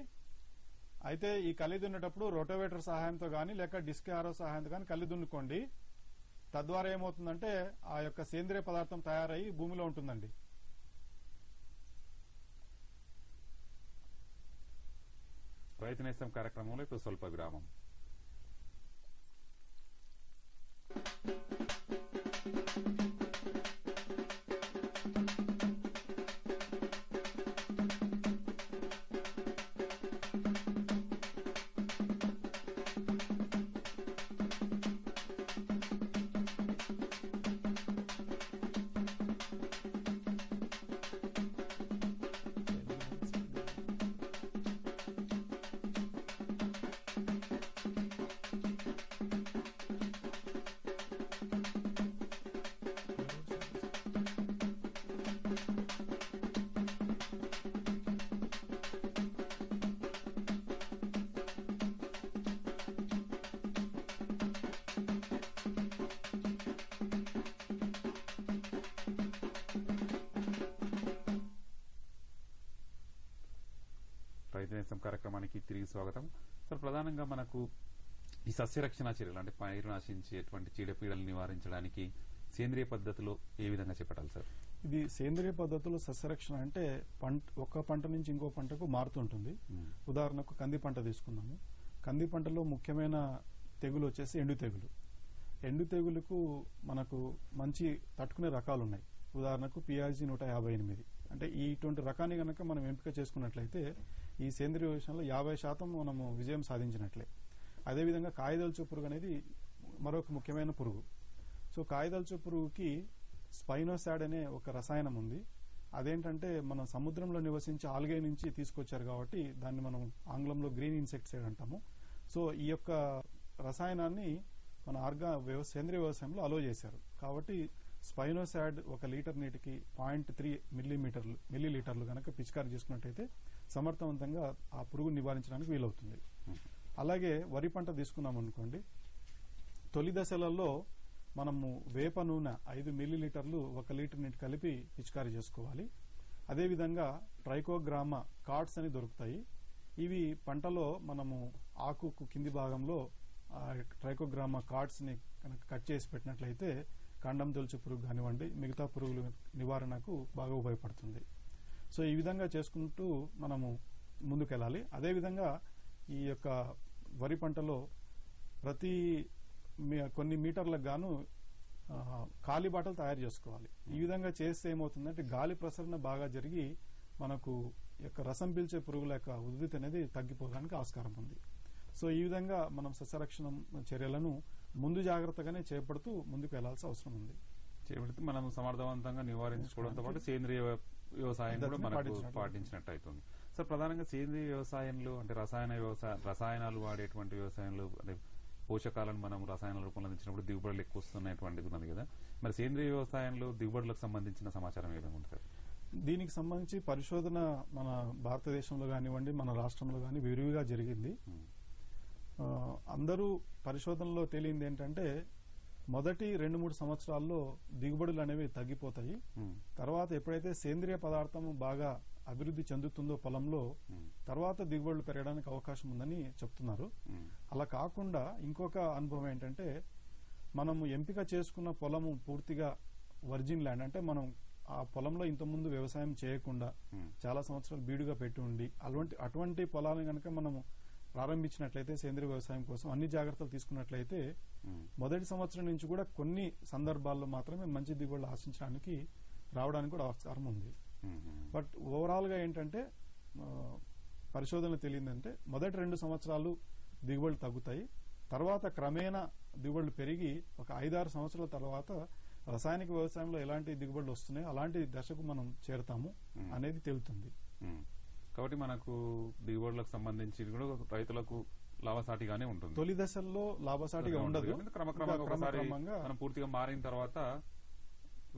అయితే ఈ కలిదున్నేటప్పుడు రోటోవేటర్ సహాయంతో గానీ లేక డిస్క్ హారో సహాయంతో గానీ కలిదున్నుకోండి. తద్వారా ఏమవుతుందంటే ఆ యొక్క సేంద్రియ పదార్థం తయారయ్యి భూమిలో ఉంటుందండి. రైతు నేస్తం కార్యక్రమంలో ఇప్పుడు స్వల్ప విరామం. రైతు కార్యక్రమానికి తిరిగి స్వాగతం. సార్ ప్రధానంగా మనకు ఈ సస్యరక్షణ చర్యలు అంటే పైరు నాశించేటువంటి చీడపీడలు నివారించడానికి సేంద్రియ పద్ధతిలో ఏ విధంగా చెప్పాలి సార్? ఇది సేంద్రియ పద్ధతిలో సస్యరక్షణ అంటే ఒక పంట నుంచి ఇంకో పంటకు మారుతుంటుంది. ఉదాహరణకు కంది పంట తీసుకుందాము. కంది పంటలో ముఖ్యమైన తెగులు వచ్చేసి ఎండు తెగులు. ఎండు తెగులుకు మనకు మంచి తట్టుకునే రకాలు ఉన్నాయి. ఉదాహరణకు PRG 158. అంటే ఇటువంటి రకాన్ని కనుక మనం ఎంపిక చేసుకున్నట్లయితే ఈ సేంద్రియ వ్యవసాయంలో 50% మనము విజయం సాధించినట్లే. అదేవిధంగా కాయదల్చు పురుగు అనేది మరొక ముఖ్యమైన పురుగు. సో కాయదల్చు పురుగుకి స్పైనోసాడ్ అనే ఒక రసాయనం ఉంది. అదేంటంటే మనం సముద్రంలో నివసించే ఆల్గే నుంచి తీసుకొచ్చారు కాబట్టి దాన్ని మనం ఆంగ్లంలో గ్రీన్ ఇన్సెక్టిసైడ్ అంటాము. సో ఈ యొక్క రసాయనాన్ని మన సేంద్రియ వ్యవసాయంలో అలో చేశారు. కాబట్టి స్పైనోసాడ్ 1 లీటర్ నీటికి 0.3 మిల్లీలీటర్లు కనుక పిచికారీ చేసుకున్నట్టయితే సమర్థవంతంగా ఆ పురుగును నివారించడానికి వీలవుతుంది. అలాగే వరి పంట తీసుకున్నాం అనుకోండి, తొలి దశలలో మనము వేప నూనె 5 మిల్లీలీటర్లు 1 లీటర్ నీటి కలిపి పిచికారీ చేసుకోవాలి. అదేవిధంగా ట్రైకోగ్రామా కార్డ్స్ అని దొరుకుతాయి. ఇవి పంటలో మనము ఆకుకు కింది భాగంలో ట్రైకోగ్రామా కార్డ్స్ ని కనుక కట్ చేసి పెట్టినట్లయితే కాండం తొలచు పురుగు కానివ్వండి మిగతా పురుగుల నివారణకు బాగా ఉపయోగపడుతుంది. సో ఈ విధంగా చేసుకుంటూ మనము ముందుకెళ్ళాలి. అదేవిధంగా ఈ యొక్క వరి పంటలో ప్రతి కొన్ని మీటర్లకు గాను ఖాళీ బాటలు తయారు చేసుకోవాలి. ఈ విధంగా చేస్తే ఏమవుతుందంటే గాలి ప్రసరణ బాగా జరిగి మనకు యొక్క రసం పీల్చే పురుగుల యొక్క ఉధృతి అనేది తగ్గిపోవడానికి ఆస్కారం ఉంది. సో ఈ విధంగా మనం సస్యరక్షణ చర్యలను ముందు జాగ్రత్తగానే చేపడుతూ ముందుకు వెళ్లాల్సిన అవసరం ఉంది. చేపడితే మనం సమర్థవంతంగా నివారించుకోవడంతో పాటు సేంద్రియ వ్యవసాయం కూడా మనకు పాటించినట్టు అవుతుంది. సార్, ప్రధానంగా సేంద్రియ వ్యవసాయంలో అంటే రసాయనాలు వాడేటువంటి వ్యవసాయంలో అంటే పోషకాలను మనం రసాయన రూపంలో అందించినప్పుడు దిగుబడులు ఎక్కువ వస్తున్నటువంటిది ఉన్నది కదా. మరి సేంద్రియ వ్యవసాయంలో దిగుబడులకు సంబంధించిన సమాచారం ఏ విధంగా ఉంటుంది? దీనికి సంబంధించి పరిశోధన మన భారతదేశంలో కానివ్వండి మన రాష్ట్రంలో కానీ విరివిగా జరిగింది. అందరూ పరిశోధనలో తేలింది ఏంటంటే మొదటి 2-3 సంవత్సరాల్లో దిగుబడులు అనేవి తగ్గిపోతాయి. తర్వాత ఎప్పుడైతే సేంద్రియ పదార్థం బాగా అభివృద్ధి చెందుతుందో పొలంలో తర్వాత దిగుబడులు పెరగడానికి అవకాశం ఉందని చెప్తున్నారు. అలా కాకుండా ఇంకొక అనుభవం ఏంటంటే మనము ఎంపిక చేసుకున్న పొలము పూర్తిగా వర్జిన్ ల్యాండ్ అంటే మనం ఆ పొలంలో ఇంతకుముందు వ్యవసాయం చేయకుండా చాలా సంవత్సరాలు బీడుగా పెట్టి ఉండి అటువంటి పొలాలను కనుక మనము ప్రారంభించినట్లయితే సేంద్రియ వ్యవసాయం కోసం అన్ని జాగ్రత్తలు తీసుకున్నట్లయితే మొదటి సంవత్సరం నుంచి కూడా కొన్ని సందర్భాల్లో మాత్రమే మంచి దిగుబడులు ఆశించడానికి రావడానికి కూడా ఆస్కారం ఉంది. బట్ ఓవరాల్ గా ఏంటంటే పరిశోధనలు తెలియదంటే మొదటి 2 సంవత్సరాలు దిగుబడులు తగ్గుతాయి. తర్వాత క్రమేణా దిగుబడులు పెరిగి ఒక 5-6 సంవత్సరాల తర్వాత రసాయనిక వ్యవసాయంలో ఎలాంటి దిగుబడులు వస్తున్నాయో అలాంటి దశకు మనం చేరుతాము అనేది తేలుతుంది. కాబట్టి మనకు దిగుబడులకు సంబంధించి కూడా రైతులకు లాభసాటిగానే ఉంటుంది. తొలి దశల్లో లాభసాటిగా ఉండదు, క్రమక్రమంగా మనం పూర్తిగా మారిన తర్వాత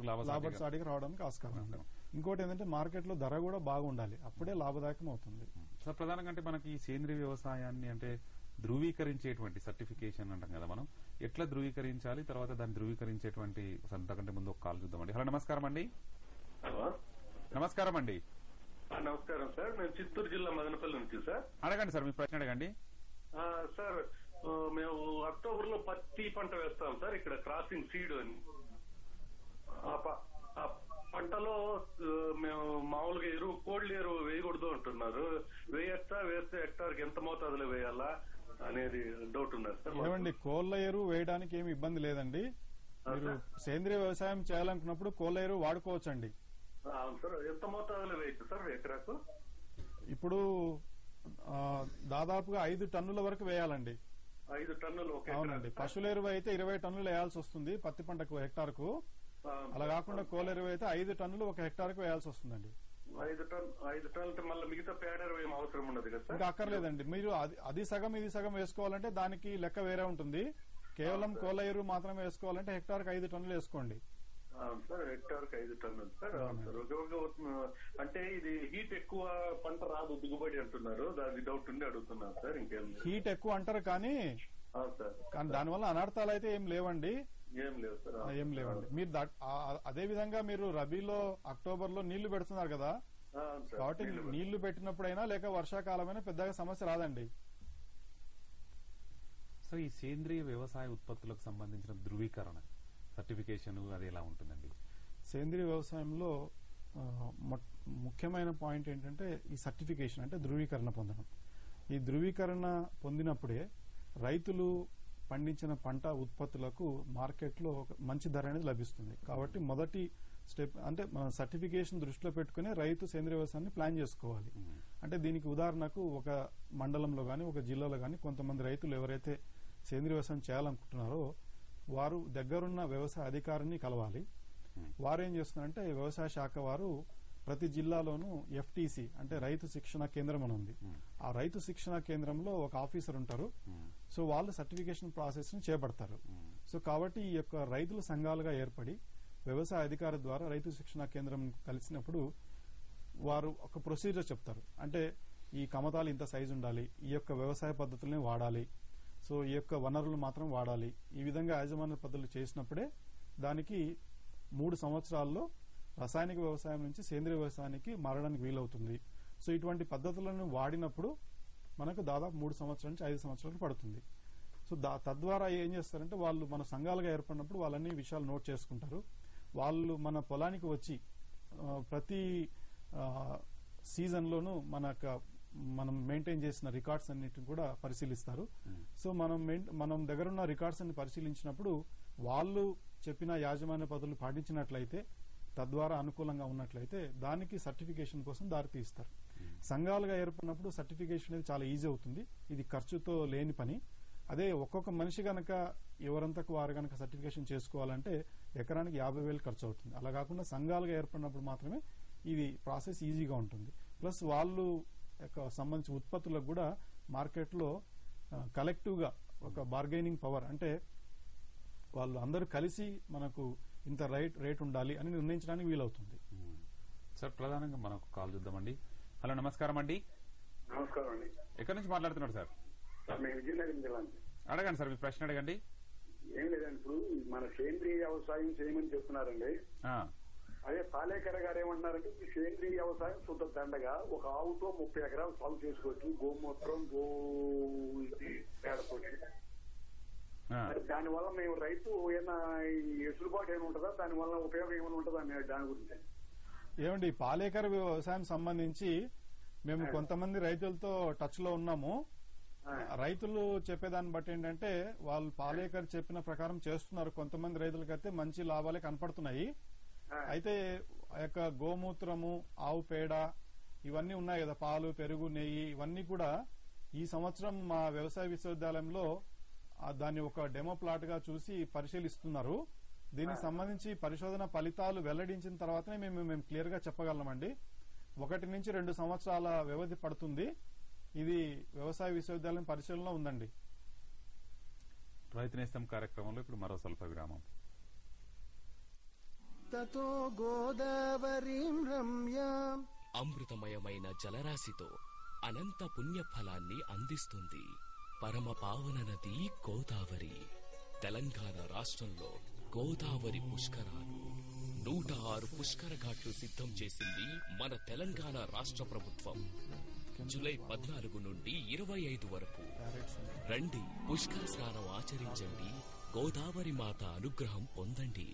లాభసాటిగా రావడానికి ఆస్కారం ఉంది. ఇంకోటి ఏంటంటే మార్కెట్ లో ధర కూడా బాగుండాలి, అప్పుడే లాభదాయకం అవుతుంది. సార్, ప్రధానంగా అంటే మనకి ఈ సేంద్రియ వ్యవసాయాన్ని అంటే ధృవీకరించేటువంటి సర్టిఫికేషన్ అంటాం కదా, మనం ఎట్లా ధృవీకరించాలి, తర్వాత దాన్ని ధృవీకరించేటువంటి అంతకంటే ముందు ఒక కాల్ చూద్దామండి. హలో, నమస్కారం అండి. నమస్కారం అండి. నమస్కారం సార్, మేము చిత్తూరు జిల్లా మదనపల్లి నుంచి సార్. అడగండి సార్, మీ ప్రశ్న అడగండి. సార్, మేము అక్టోబర్ లో పత్తి పంట వేస్తాం సార్, ఇక్కడ క్రాసింగ్ సీడ్ అని. ఆ పంటలో మేము మామూలుగా కోళ్ళ ఎరువు వేయకూడదు అంటున్నారు. వేయచ్చా, వేస్తే హెక్టార్కి ఎంత మోతాదులో వేయాలా అనేది డౌట్ ఉన్నారు సార్. ఏమండి, కోళ్ళ ఎరువు వేయడానికి ఏమి ఇబ్బంది లేదండి. మీరు సేంద్రియ వ్యవసాయం చేయాలనుకున్నప్పుడు కోళ్ళ ఎరువు వాడుకోవచ్చండి. అవును సార్, ఎంత మోతాదులో వేయచ్చు సార్ ఎకరాకు? ఇప్పుడు దాదాపుగా 5 టన్నుల వరకు వేయాలండి. 5 టన్నులు? అవునండి. పశువుల ఎరువు అయితే 20 టన్నులు వేయాల్సి వస్తుంది పత్తి పంటకు హెక్టార్కు. అలా కాకుండా కోళ్ళ ఎరువు అయితే 5 టన్నులు ఒక హెక్టార్కు వేయాల్సి వస్తుందండి. 5 టన్నులు మళ్ళీ మిగతా పేడ ఎరువు ఏం అవసరం ఉండదు కదా సార్? ఇంకా అక్కర్లేదండి. మీరు అది సగం ఇది సగం వేసుకోవాలంటే దానికి లెక్క వేరే ఉంటుంది. కేవలం కోళ్ళ ఎరువు మాత్రమే వేసుకోవాలంటే హెక్టార్కి 5 టన్నులు వేసుకోండి. అవును సార్, హెక్టార్కి 5 టన్నులు సార్. అంటే ఇది హీట్ ఎక్కువ పంట రాదు దిగుబడి అంటున్నారు, దాని డౌట్ ఉండి అడుగుతున్నాను సార్. ఇంకేం హీట్ ఎక్కువ అంటారు కానీ దానివల్ల అనర్థాలు అయితే ఏం లేవండి. ఏం లేవు సార్, ఏం లేవండి. మీరు అదే విధంగా మీరు రబీలో అక్టోబర్ లో నీళ్లు పెడుతున్నారు కదా, కాబట్టి నీళ్లు పెట్టినప్పుడైనా లేక వర్షాకాలమైనా పెద్దగా సమస్య రాదండి. సో ఈ సేంద్రియ వ్యవసాయ ఉత్పత్తులకు సంబంధించిన ధృవీకరణ సర్టిఫికేషన్ అది ఎలా ఉంటుందండి? సేంద్రియ వ్యవసాయంలో ముఖ్యమైన పాయింట్ ఏంటంటే ఈ సర్టిఫికేషన్ అంటే ధృవీకరణ పొందడం. ఈ ధృవీకరణ పొందినప్పుడే రైతులు పండించిన పంట ఉత్పత్తులకు మార్కెట్లో మంచి ధర అనేది లభిస్తుంది. కాబట్టి మొదటి స్టెప్ అంటే మన సర్టిఫికేషన్ దృష్టిలో పెట్టుకుని రైతు సేంద్రియ వ్యవసాయాన్ని ప్లాన్ చేసుకోవాలి. అంటే దీనికి ఉదాహరణకు ఒక మండలంలో గానీ ఒక జిల్లాలో గానీ కొంతమంది రైతులు ఎవరైతే సేంద్రియ వ్యవసాయం చేయాలనుకుంటున్నారో వారు దగ్గరున్న వ్యవసాయ అధికారిని కలవాలి. వారు ఏం చేస్తున్నారంటే వ్యవసాయ శాఖ వారు ప్రతి జిల్లాలోనూ FTC అంటే రైతు శిక్షణ కేంద్రం అని ఉంది. ఆ రైతు శిక్షణ కేంద్రంలో ఒక ఆఫీసర్ ఉంటారు. సో వాళ్ళు సర్టిఫికేషన్ ప్రాసెస్ ని చేపడతారు. సో కాబట్టి ఈ యొక్క రైతుల సంఘాలుగా ఏర్పడి వ్యవసాయ అధికారి ద్వారా రైతు శిక్షణ కేంద్రం కలిసినప్పుడు వారు ఒక ప్రొసీజర్ చెప్తారు. అంటే ఈ కమతాలు ఇంత సైజు ఉండాలి, ఈ యొక్క వ్యవసాయ పద్ధతుల్ని వాడాలి, సో ఈ యొక్క వనరులు మాత్రం వాడాలి, ఈ విధంగా యాజమాన్య పద్ధతులు చేసినప్పుడే దానికి 3 సంవత్సరాల్లో రసాయనిక వ్యవసాయం నుంచి సేంద్రియ వ్యవసాయానికి మారడానికి వీలవుతుంది. సో ఇటువంటి పద్ధతులను వాడినప్పుడు మనకు దాదాపు 3 సంవత్సరాల నుంచి 5 సంవత్సరాలు పడుతుంది. సో తద్వారా ఏం చేస్తారంటే వాళ్ళు మన సంఘాలుగా ఏర్పడినప్పుడు వాళ్ళన్ని విషయాలు నోట్ చేసుకుంటారు. వాళ్ళు మన పొలానికి వచ్చి ప్రతి సీజన్లోనూ మనం మెయింటైన్ చేసిన రికార్డ్స్ అన్నిటిని కూడా పరిశీలిస్తారు. సో మనం దగ్గర ఉన్న రికార్డ్స్ అన్ని పరిశీలించినప్పుడు వాళ్ళు చెప్పిన యాజమాన్య పద్ధతులు పాటించినట్లయితే, తద్వారా అనుకూలంగా ఉన్నట్లయితే దానికి సర్టిఫికేషన్ కోసం దారితీస్తారు. సంఘాలుగా ఏర్పడినప్పుడు సర్టిఫికేషన్ అనేది చాలా ఈజీ అవుతుంది. ఇది ఖర్చుతో లేని పని. అదే ఒక్కొక్క మనిషి గనక ఎవరంతకు వారు గనక సర్టిఫికేషన్ చేసుకోవాలంటే ఎకరానికి 50,000 ఖర్చు అవుతుంది. అలా కాకుండా సంఘాలుగా ఏర్పడినప్పుడు మాత్రమే ఇది ప్రాసెస్ ఈజీగా ఉంటుంది. ప్లస్ వాళ్ళు సంబంధించిన ఉత్పత్తులకు కూడా మార్కెట్లో కలెక్టివ్ గా ఒక బార్గెనింగ్ పవర్, అంటే వాళ్ళు అందరూ కలిసి మనకు ఇంత రేట్ ఉండాలి అని నిర్ణయించడానికి వీలవుతుంది. సార్ ప్రధానంగా మనకు కాల్ చూద్దామండి. హలో, నమస్కారం అండి. నమస్కారం అండి. ఎక్కడి నుంచి మాట్లాడుతున్నారు సార్? మేము విజయనగరం జిల్లా. అడగండి సార్, మీ ప్రశ్న అడగండి. ఏం లేదండి, ఇప్పుడు మన సేంద్రీయ వ్యవసాయం చేయమని చెప్తున్నారండి. అదే పాలేకర గారు ఏమంటున్నారంటే ఈ సేంద్రీయ వ్యవసాయం శుద్ధ దండగా ఒక ఆవుతో 30 ఎకరాలు సాగు చేసుకోవచ్చు, గోమూత్రం పేడతోటి. దానివల్ల మేము రైతు ఏమైనా ఎసులుబాటు ఏమైనా ఉంటుందా, దానివల్ల ఉపయోగం ఏమైనా ఉంటుందా దాని గురించి? ఏమండి, పాలేకర వ్యవసాయం సంబంధించి మేము కొంతమంది రైతులతో టచ్ లో ఉన్నాము. రైతులు చెప్పేదాన్ని బట్టి ఏంటంటే వాళ్ళు పాలేకర్ చెప్పిన ప్రకారం చేస్తున్నారు. కొంతమంది రైతులకైతే మంచి లాభాలే కనపడుతున్నాయి. అయితే ఆ యొక్క గోమూత్రము, ఆవు పేడ ఇవన్నీ ఉన్నాయి కదా, పాలు, పెరుగు, నెయ్యి, ఇవన్నీ కూడా ఈ సంవత్సరం మా వ్యవసాయ విశ్వవిద్యాలయంలో దాన్ని ఒక డెమో ప్లాట్ గా చూసి పరిశీలిస్తున్నారు. దీనికి సంబంధించి పరిశోధన ఫలితాలు వెల్లడించిన తర్వాతనే మేము క్లియర్ గా చెప్పగలమండి. 1 నుంచి 2 సంవత్సరాల వ్యవధి పడుతుంది. ఇది వ్యవసాయ విశ్వవిద్యాలయం పరిశీలనలో ఉందండి. రైతు నేస్తం కార్యక్రమంలో ఇప్పుడు మరో స్వల్ప విరామం. తతో గోదావరీం రమ్యాం. అమృతమయమైన జలరాశితో అనంత పుణ్యఫలాన్ని అందిస్తుంది పరమ పావన నది గోదావరి. తెలంగాణ రాష్ట్రంలో గోదావరి పుష్కరాలు 106 పుష్కర ఘాట్లు సిద్ధం చేసింది మన తెలంగాణ రాష్ట్ర ప్రభుత్వం. జూలై 14 నుండి 25 వరకు రండి, పుష్కర స్నానం ఆచరించండి, గోదావరి మాత అనుగ్రహం పొందండి.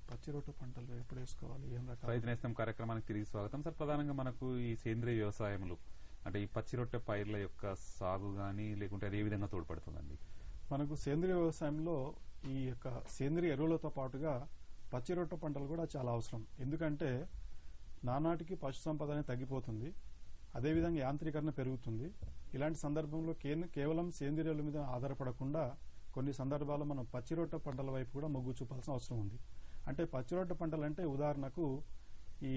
పచ్చి రొట్టె పంటలు ఎప్పుడు వేసుకోవాలి, ఏం రకాలు? రైతు నేస్తం కార్యక్రమానికి తిరిగి స్వాగతం. సార్ ప్రధానంగా మనకు ఈ సేంద్రియ వ్యవసాయంలో అంటే ఈ పచ్చి రొట్టె పైర్ల యొక్క సాగు గానీ లేకుంటే అది ఏ విధంగా తోడ్పడుతుందండి? మనకు సేంద్రియ వ్యవసాయంలో ఈ యొక్క సేంద్రియ ఎరువులతో పాటుగా పచ్చి రొట్టె పంటలు కూడా చాలా అవసరం. ఎందుకంటే నానాటికి పశు సంపద అనేది తగ్గిపోతుంది, అదేవిధంగా యాంత్రీకరణ పెరుగుతుంది. ఇలాంటి సందర్భంలో కేవలం సేంద్రియ ఎరువుల మీద ఆధారపడకుండా కొన్ని సందర్భాల్లో మనం పచ్చి రొట్టె పంటల వైపు కూడా మొగ్గు చూపాల్సిన అవసరం ఉంది. అంటే పచ్చి రొట్టె పంటలు అంటే ఉదాహరణకు ఈ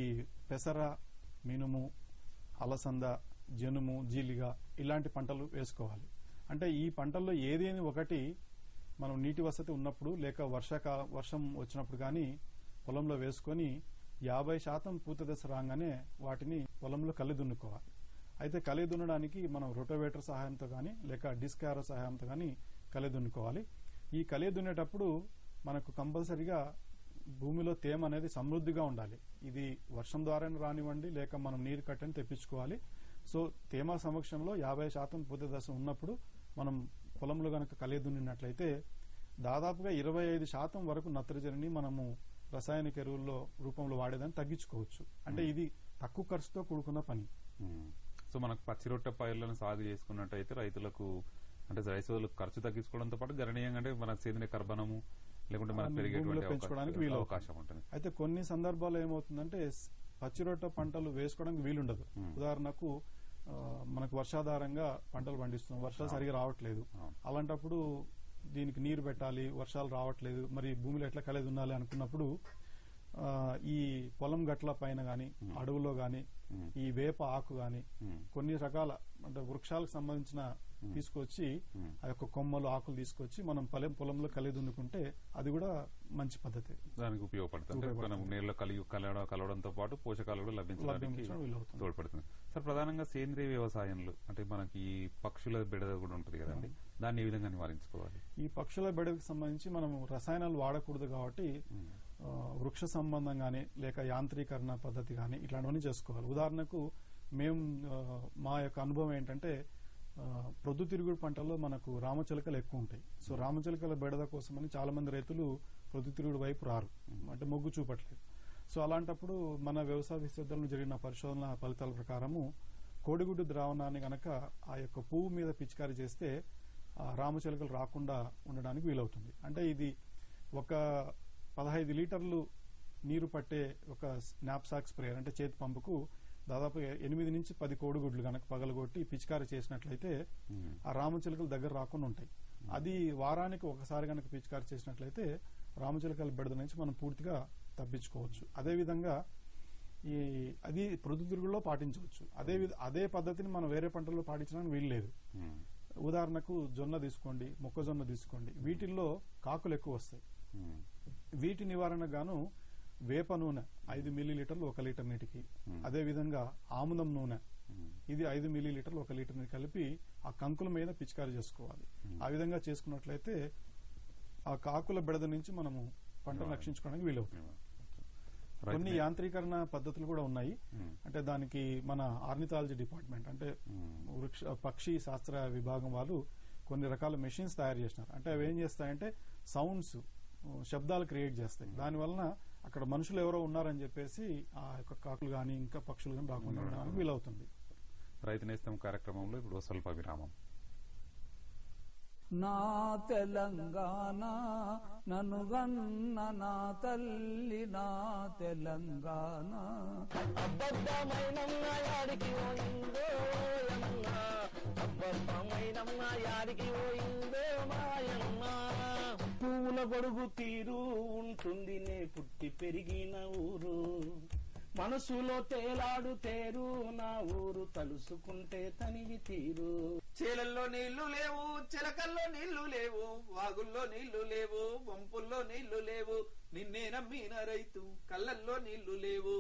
పెసర, మినుము, అలసంద, జనుము, జీలిగా ఇలాంటి పంటలు వేసుకోవాలి. అంటే ఈ పంటల్లో ఏదేని ఒకటి మనం నీటి వసతి ఉన్నప్పుడు లేక వర్షం వచ్చినప్పుడు కానీ పొలంలో వేసుకొని 50% పూత దశ రాగానే వాటిని పొలంలో కలి దున్నుకోవాలి. అయితే కలి దున్నడానికి మనం రొటోవేటర్ సహాయంతో కానీ లేక డిస్క్ యారో సహాయంతో కానీ కలి దున్నుకోవాలి. ఈ కలి దున్నేటప్పుడు మనకు కంపల్సరిగా భూమిలో తేమ అనేది సమృద్ధిగా ఉండాలి. ఇది వర్షం ద్వారా రానివ్వండి లేక మనం నీరు కట్టని తెప్పించుకోవాలి. సో తేమ సమక్షంలో 50% పూత దశ ఉన్నప్పుడు మనం పొలంలో గనక కలి దున్నినట్లయితే దాదాపుగా 25% వరకు నత్రజనిని మనము రసాయనిక ఎరువుల్లో రూపంలో వాడేదాన్ని తగ్గించుకోవచ్చు. అంటే ఇది తక్కువ ఖర్చుతో కూడుకున్న పని. సో మనకు పచ్చి రొట్టె పైర్లను సాగు చేసుకున్నట్టయితే రైతులకు అంటే రైతులకు ఖర్చు తగ్గించుకోవడంతో పాటు గణనీయంగా అంటే మన సేంద్రియ కర్బనము లేకుంటే మనకు పెంచుకోవడానికి అవకాశం ఉంటుంది. అయితే కొన్ని సందర్భాల్లో ఏమవుతుందంటే పచ్చి రొట్టె పంటలు వేసుకోవడానికి వీలుండదు. ఉదాహరణకు మనకు వర్షాధారంగా పంటలు పండిస్తున్నాం, వర్షాలు సరిగా రావట్లేదు. అలాంటప్పుడు దీనికి నీరు పెట్టాలి, వర్షాలు రావట్లేదు, మరి భూమిలో ఎట్లా కలే దున్నాలి అనుకున్నప్పుడు ఈ పొలం గట్ల పైన గాని అడవులో గాని ఈ వేప ఆకు గాని కొన్ని రకాల అంటే వృక్షాలకు సంబంధించిన తీసుకొచ్చి ఆ యొక్క కొమ్మలు, ఆకులు తీసుకొచ్చి మనం పొలంలో కలి దున్నుకుంటే అది కూడా మంచి పద్ధతి, దానికి ఉపయోగపడుతుంది. మనం నీళ్ళలో కలవడంతో పాటు పోషకాలు కూడా లభించడానికి తోడ్పడుతుంది. సార్ ప్రధానంగా సేంద్రియ వ్యవసాయంలో అంటే మనకి పక్షుల బెడద కూడా ఉంటుంది కదండి, దాన్ని ఏ విధంగా నివారించుకోవాలి? ఈ పక్షుల బెడదకు సంబంధించి మనం రసాయనాలు వాడకూడదు కాబట్టి వృక్ష సంబంధం గానీ లేక యాంత్రీకరణ పద్ధతి గానీ ఇట్లాంటివన్నీ చేసుకోవాలి. ఉదాహరణకు మేము మా యొక్క అనుభవం ఏంటంటే ప్రొద్దుతిరుగుడు పంటల్లో మనకు రామచిలకలు ఎక్కువ ఉంటాయి. సో రామచిలకల బెడద కోసమని చాలా మంది రైతులు ప్రొద్దుతిరుగుడు వైపు రారు, అంటే మొగ్గు చూపట్లేదు. సో అలాంటప్పుడు మన వ్యవసాయ విశ్వవిద్యాలయంలో జరిగిన పరిశోధన ఫలితాల ప్రకారము కోడిగుడ్డు ద్రావణాన్ని గనక ఆ యొక్క పువ్వు మీద పిచికారీ చేస్తే రామచిలకలు రాకుండా ఉండడానికి వీలవుతుంది. అంటే ఇది ఒక 15 లీటర్లు నీరు పట్టే ఒక నాప్సాక్ స్ప్రేయర్ అంటే చేతి పంపుకు దాదాపు 8 నుంచి 10 కోడిగుడ్లు గనక పగలగొట్టి పిచికారీ చేసినట్లయితే ఆ రామచిలకలు దగ్గర రాకుండా ఉంటాయి. అది వారానికి ఒకసారి గనక పిచికారీ చేసినట్లయితే రామచిలకల బెడద నుంచి మనం పూర్తిగా తప్పించుకోవచ్చు. అదేవిధంగా అది ప్రొద్దుతిరుగుడులో పాటించవచ్చు. అదే పద్ధతిని మనం వేరే పంటల్లో పాటించడానికి వీల్లేదు. ఉదాహరణకు జొన్న తీసుకోండి, మొక్కజొన్న తీసుకోండి, వీటిల్లో కాకులు ఎక్కువ వస్తాయి. వీటి నివారణకు గాను వేప నూనె 5 మిల్లీలీటర్లు 1 లీటర్ నీటికి, అదేవిధంగా ఆముదం నూనె ఇది 5 మిల్లీలీటర్లు 1 లీటర్ నీటి కలిపి ఆ కంకుల మీద పిచికారీ చేసుకోవాలి. ఆ విధంగా చేసుకున్నట్లయితే ఆ కాకుల బెడద నుంచి మనము పంటను రక్షించుకోవడానికి వీలవుతుంది. కొన్ని యాంత్రీకరణ పద్ధతులు కూడా ఉన్నాయి. అంటే దానికి మన ఆర్నిథాలజీ డిపార్ట్మెంట్ అంటే పక్షి శాస్త్ర విభాగం వాళ్ళు కొన్ని రకాల మెషిన్స్ తయారు చేసినారు. అంటే అవి ఏం చేస్తాయంటే సౌండ్స్, శబ్దాలు క్రియేట్ చేస్తాయి. దానివలన అక్కడ మనుషులు ఎవరో ఉన్నారని చెప్పేసి ఆ యొక్క కాకులు కానీ ఇంకా పక్షులు కానీ రాకుండా ఉండడానికి వీలవుతుంది. రైతు నేస్తం కార్యక్రమంలో ఇప్పుడు స్వల్ప విరామం. నా తెలంగాణ ననుగన్న నా తల్లి నా తెలంగాణ అబ్బద్దమైనమ్మ యాడికి పోయిందో యమ్మ, అబ్బద్దమైనమ్మ యాడికి పోయిందో మాయమ్మ. పూల గొడుగు తీరు ఉంటుంది నే పుట్టి పెరిగిన ఊరు, మనసులో తేలాడు తేరు నా ఊరు తలుసుకుంటే తనివి తీరు. చేలల్లో నీళ్లు లేవు, చిలకల్లో నీళ్లు లేవు, వాగుల్లో నీళ్లు లేవు, వంపుల్లో నీళ్లు లేవు, నిన్నే నమ్మిన రైతు కళ్ళల్లో నీళ్లు లేవు.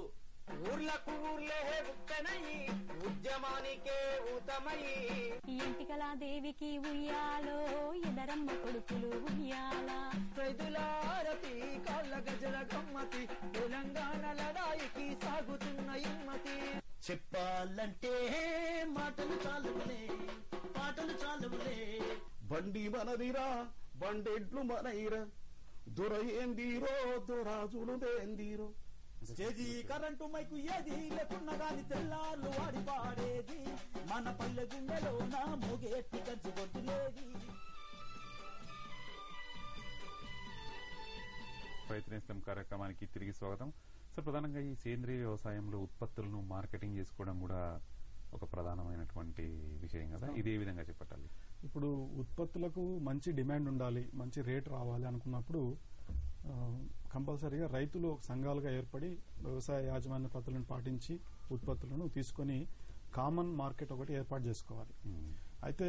ఊర్లకు ఊర్లే ఉత్తనయి ఉద్యమానికే ఊతమయి, ఎంటికల దేవికి ఉయ్యాలో ఎదరమ్మ కొడుకులు ఉయ్యాల. రైతులారతి కాళ్ళ గజల గమ్మతి, తెలంగాణ లడాయికి సాగుతున్న ఇమ్మతి. చెప్పాలంటే మాటలు చాలువులే, పాటలు చాలువులే. బండి మనదిరా, బండెడ్లు మనయిరా, దొర ఏందీరో దొరాజులు దేందీరో. స్టేజీ కరెంటు మైకు ఏది లేకున్నా గాని తెల్లార్లు వాడి పాడేది, మన పల్లె గుండెలో నా మోగేట్టి కంచి గొంతులేది. రైతు నేస్తం కార్యక్రమానికి తిరిగి స్వాగతం. సో ప్రధానంగా ఈ సేంద్రియ వ్యవసాయంలో ఉత్పత్తులను మార్కెటింగ్ చేసుకోవడం కూడా ఒక ప్రధానమైనటువంటి విషయం కదా, ఇది ఏ విధంగా చెప్పాలి? ఇప్పుడు ఉత్పత్తులకు మంచి డిమాండ్ ఉండాలి, మంచి రేట్ రావాలి అనుకున్నప్పుడు కంపల్సరీగా రైతులు సంఘాలుగా ఏర్పడి వ్యవసాయ యాజమాన్య పద్ధతులను పాటించి ఉత్పత్తులను తీసుకొని కామన్ మార్కెట్ ఒకటి ఏర్పాటు చేసుకోవాలి. అయితే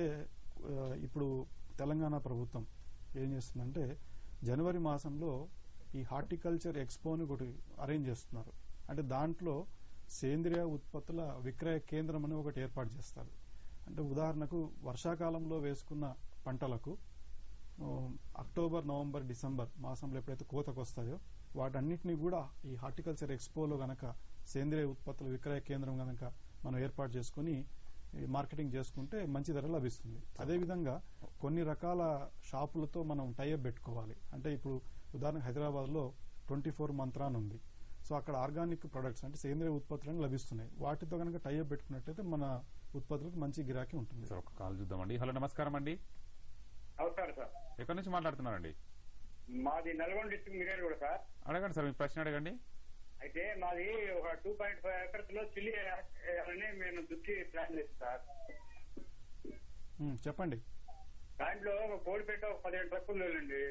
ఇప్పుడు తెలంగాణ ప్రభుత్వం ఏం చేస్తుందంటే జనవరి మాసంలో ఈ హార్టికల్చర్ ఎక్స్పోని ఒకటి అరేంజ్ చేస్తున్నారు. అంటే దాంట్లో సేంద్రియ ఉత్పత్తుల విక్రయ కేంద్రం అని ఒకటి ఏర్పాటు చేస్తారు. అంటే ఉదాహరణకు వర్షాకాలంలో వేసుకున్న పంటలకు అక్టోబర్, నవంబర్, డిసెంబర్ మాసంలో ఎప్పుడైతే కోతకు వస్తాయో వాటన్నిటినీ కూడా ఈ హార్టికల్చర్ ఎక్స్పోలో గనక సేంద్రియ ఉత్పత్తుల విక్రయ కేంద్రం గనక మనం ఏర్పాటు చేసుకుని మార్కెటింగ్ చేసుకుంటే మంచి ధర లభిస్తుంది. అదేవిధంగా కొన్ని రకాల షాపులతో మనం టైఅప్ పెట్టుకోవాలి. అంటే ఇప్పుడు ఉదాహరణ హైదరాబాద్ లో 24 మంత్రాన్ ఉంది. సో అక్కడ ఆర్గానిక్ ప్రొడక్ట్స్ అంటే సేంద్రియ ఉత్పత్తులను లభిస్తున్నాయి. వాటితో కనుక టైఅప్ పెట్టుకున్నట్లయితే మన ఉత్పత్తులకు మంచి గిరాకీ ఉంటుంది. సార్ ఒక కాల్ చూద్దామండి. హలో, నమస్కారం అండి. నమస్కారం సార్. ఎక్కడి నుంచి మాట్లాడుతున్నారండి? మాది నల్గొండ డిస్ట్రిక్ట్ మిర్యాల కూడా సార్. అడగండి సార్, మీ ప్రశ్న అడగండి. అయితే మాది ఒక 2.5 acres లో చిల్లి వేయాలని మేము దృష్టి ప్లాన్ చేస్తాం సార్. చెప్పండి. దాంట్లో ఒక కోడిపేట ఒక 15 ట్రక్కులు అండి.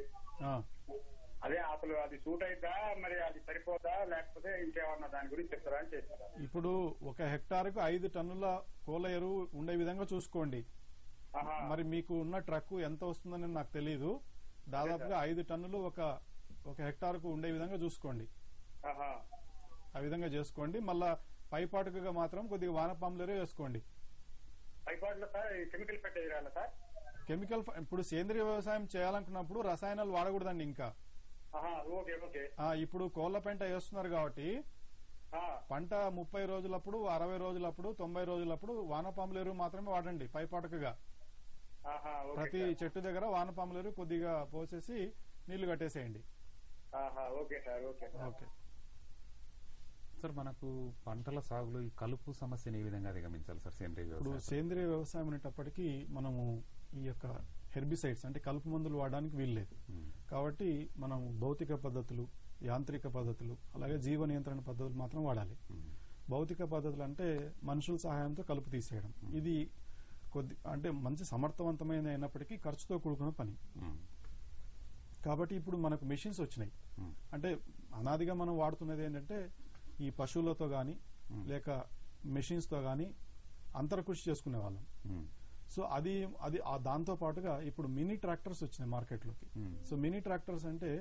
అదే అసలు అది సూట్ అయిద్దా, మరి అది సరిపోదా, లేకపోతే ఇంకేమన్నా దాని గురించి చెప్తారా అని చేస్తారా? ఇప్పుడు 1 హెక్టార్కు 5 టన్నుల కోళ్ళ ఎరువు ఉండే విధంగా చూసుకోండి. మరి మీకు ఉన్న ట్రక్ ఎంత వస్తుందని నాకు తెలియదు. దాదాపుగా 5 టన్నులు ఒక హెక్టార్కు ఉండే విధంగా చూసుకోండి. ఆ విధంగా చేసుకోండి. మళ్ళా పైపాటుగా మాత్రం కొద్దిగా వానపాములు వేసుకోండి. పైపాటులో సార్ కెమికల్ పెట్టేయాలా సార్? కెమికల్ ఇప్పుడు సేంద్రియ వ్యవసాయం చేయాలనుకున్నప్పుడు రసాయనాలు వాడకూడదండి. ఇంకా ఇప్పుడు కోళ్ల పెంట వేస్తున్నారు కాబట్టి పంట 30 రోజులప్పుడు, 60 రోజులప్పుడు, 90 రోజులప్పుడు వానపాముల ఎరువు మాత్రమే వాడండి పైపాటకుగా. ప్రతి చెట్టు దగ్గర వానపాముల ఎరువు కొద్దిగా పోసేసి నీళ్లు కట్టేసేయండి. Okay sir. ఓకే సార్, మనకు పంటల సాగులో ఈ కలుపు సమస్యను ఏ విధంగా అధిగమించాలి సార్ సేంద్రీయ వ్యవసాయం? ఇప్పుడు సేంద్రీయ వ్యవసాయం అనేటప్పటికీ మనము ఈ యొక్క హెర్బిసైడ్స్ అంటే కలుపు మందులు వాడడానికి వీల్లేదు. కాబట్టి మనం భౌతిక పద్ధతులు, యాంత్రిక పద్ధతులు, అలాగే జీవ నియంత్రణ పద్ధతులు మాత్రం వాడాలి. భౌతిక పద్ధతులు అంటే మనుషుల సహాయంతో కలుపు తీసేయడం. ఇది అంటే మంచి సమర్థవంతమైన అయినప్పటికీ ఖర్చుతో కూడుకున్న పని. కాబట్టి ఇప్పుడు మనకు మెషిన్స్ వచ్చినాయి. అంటే అనాదిగా మనం వాడుతున్నది ఏంటంటే ఈ పశువులతో గాని లేక మెషిన్స్ తో గాని అంతర్కృషి చేసుకునే వాళ్ళం. సో అది దాంతో పాటుగా ఇప్పుడు మినీ ట్రాక్టర్స్ వచ్చినాయి మార్కెట్లోకి. సో మినీ ట్రాక్టర్స్ అంటే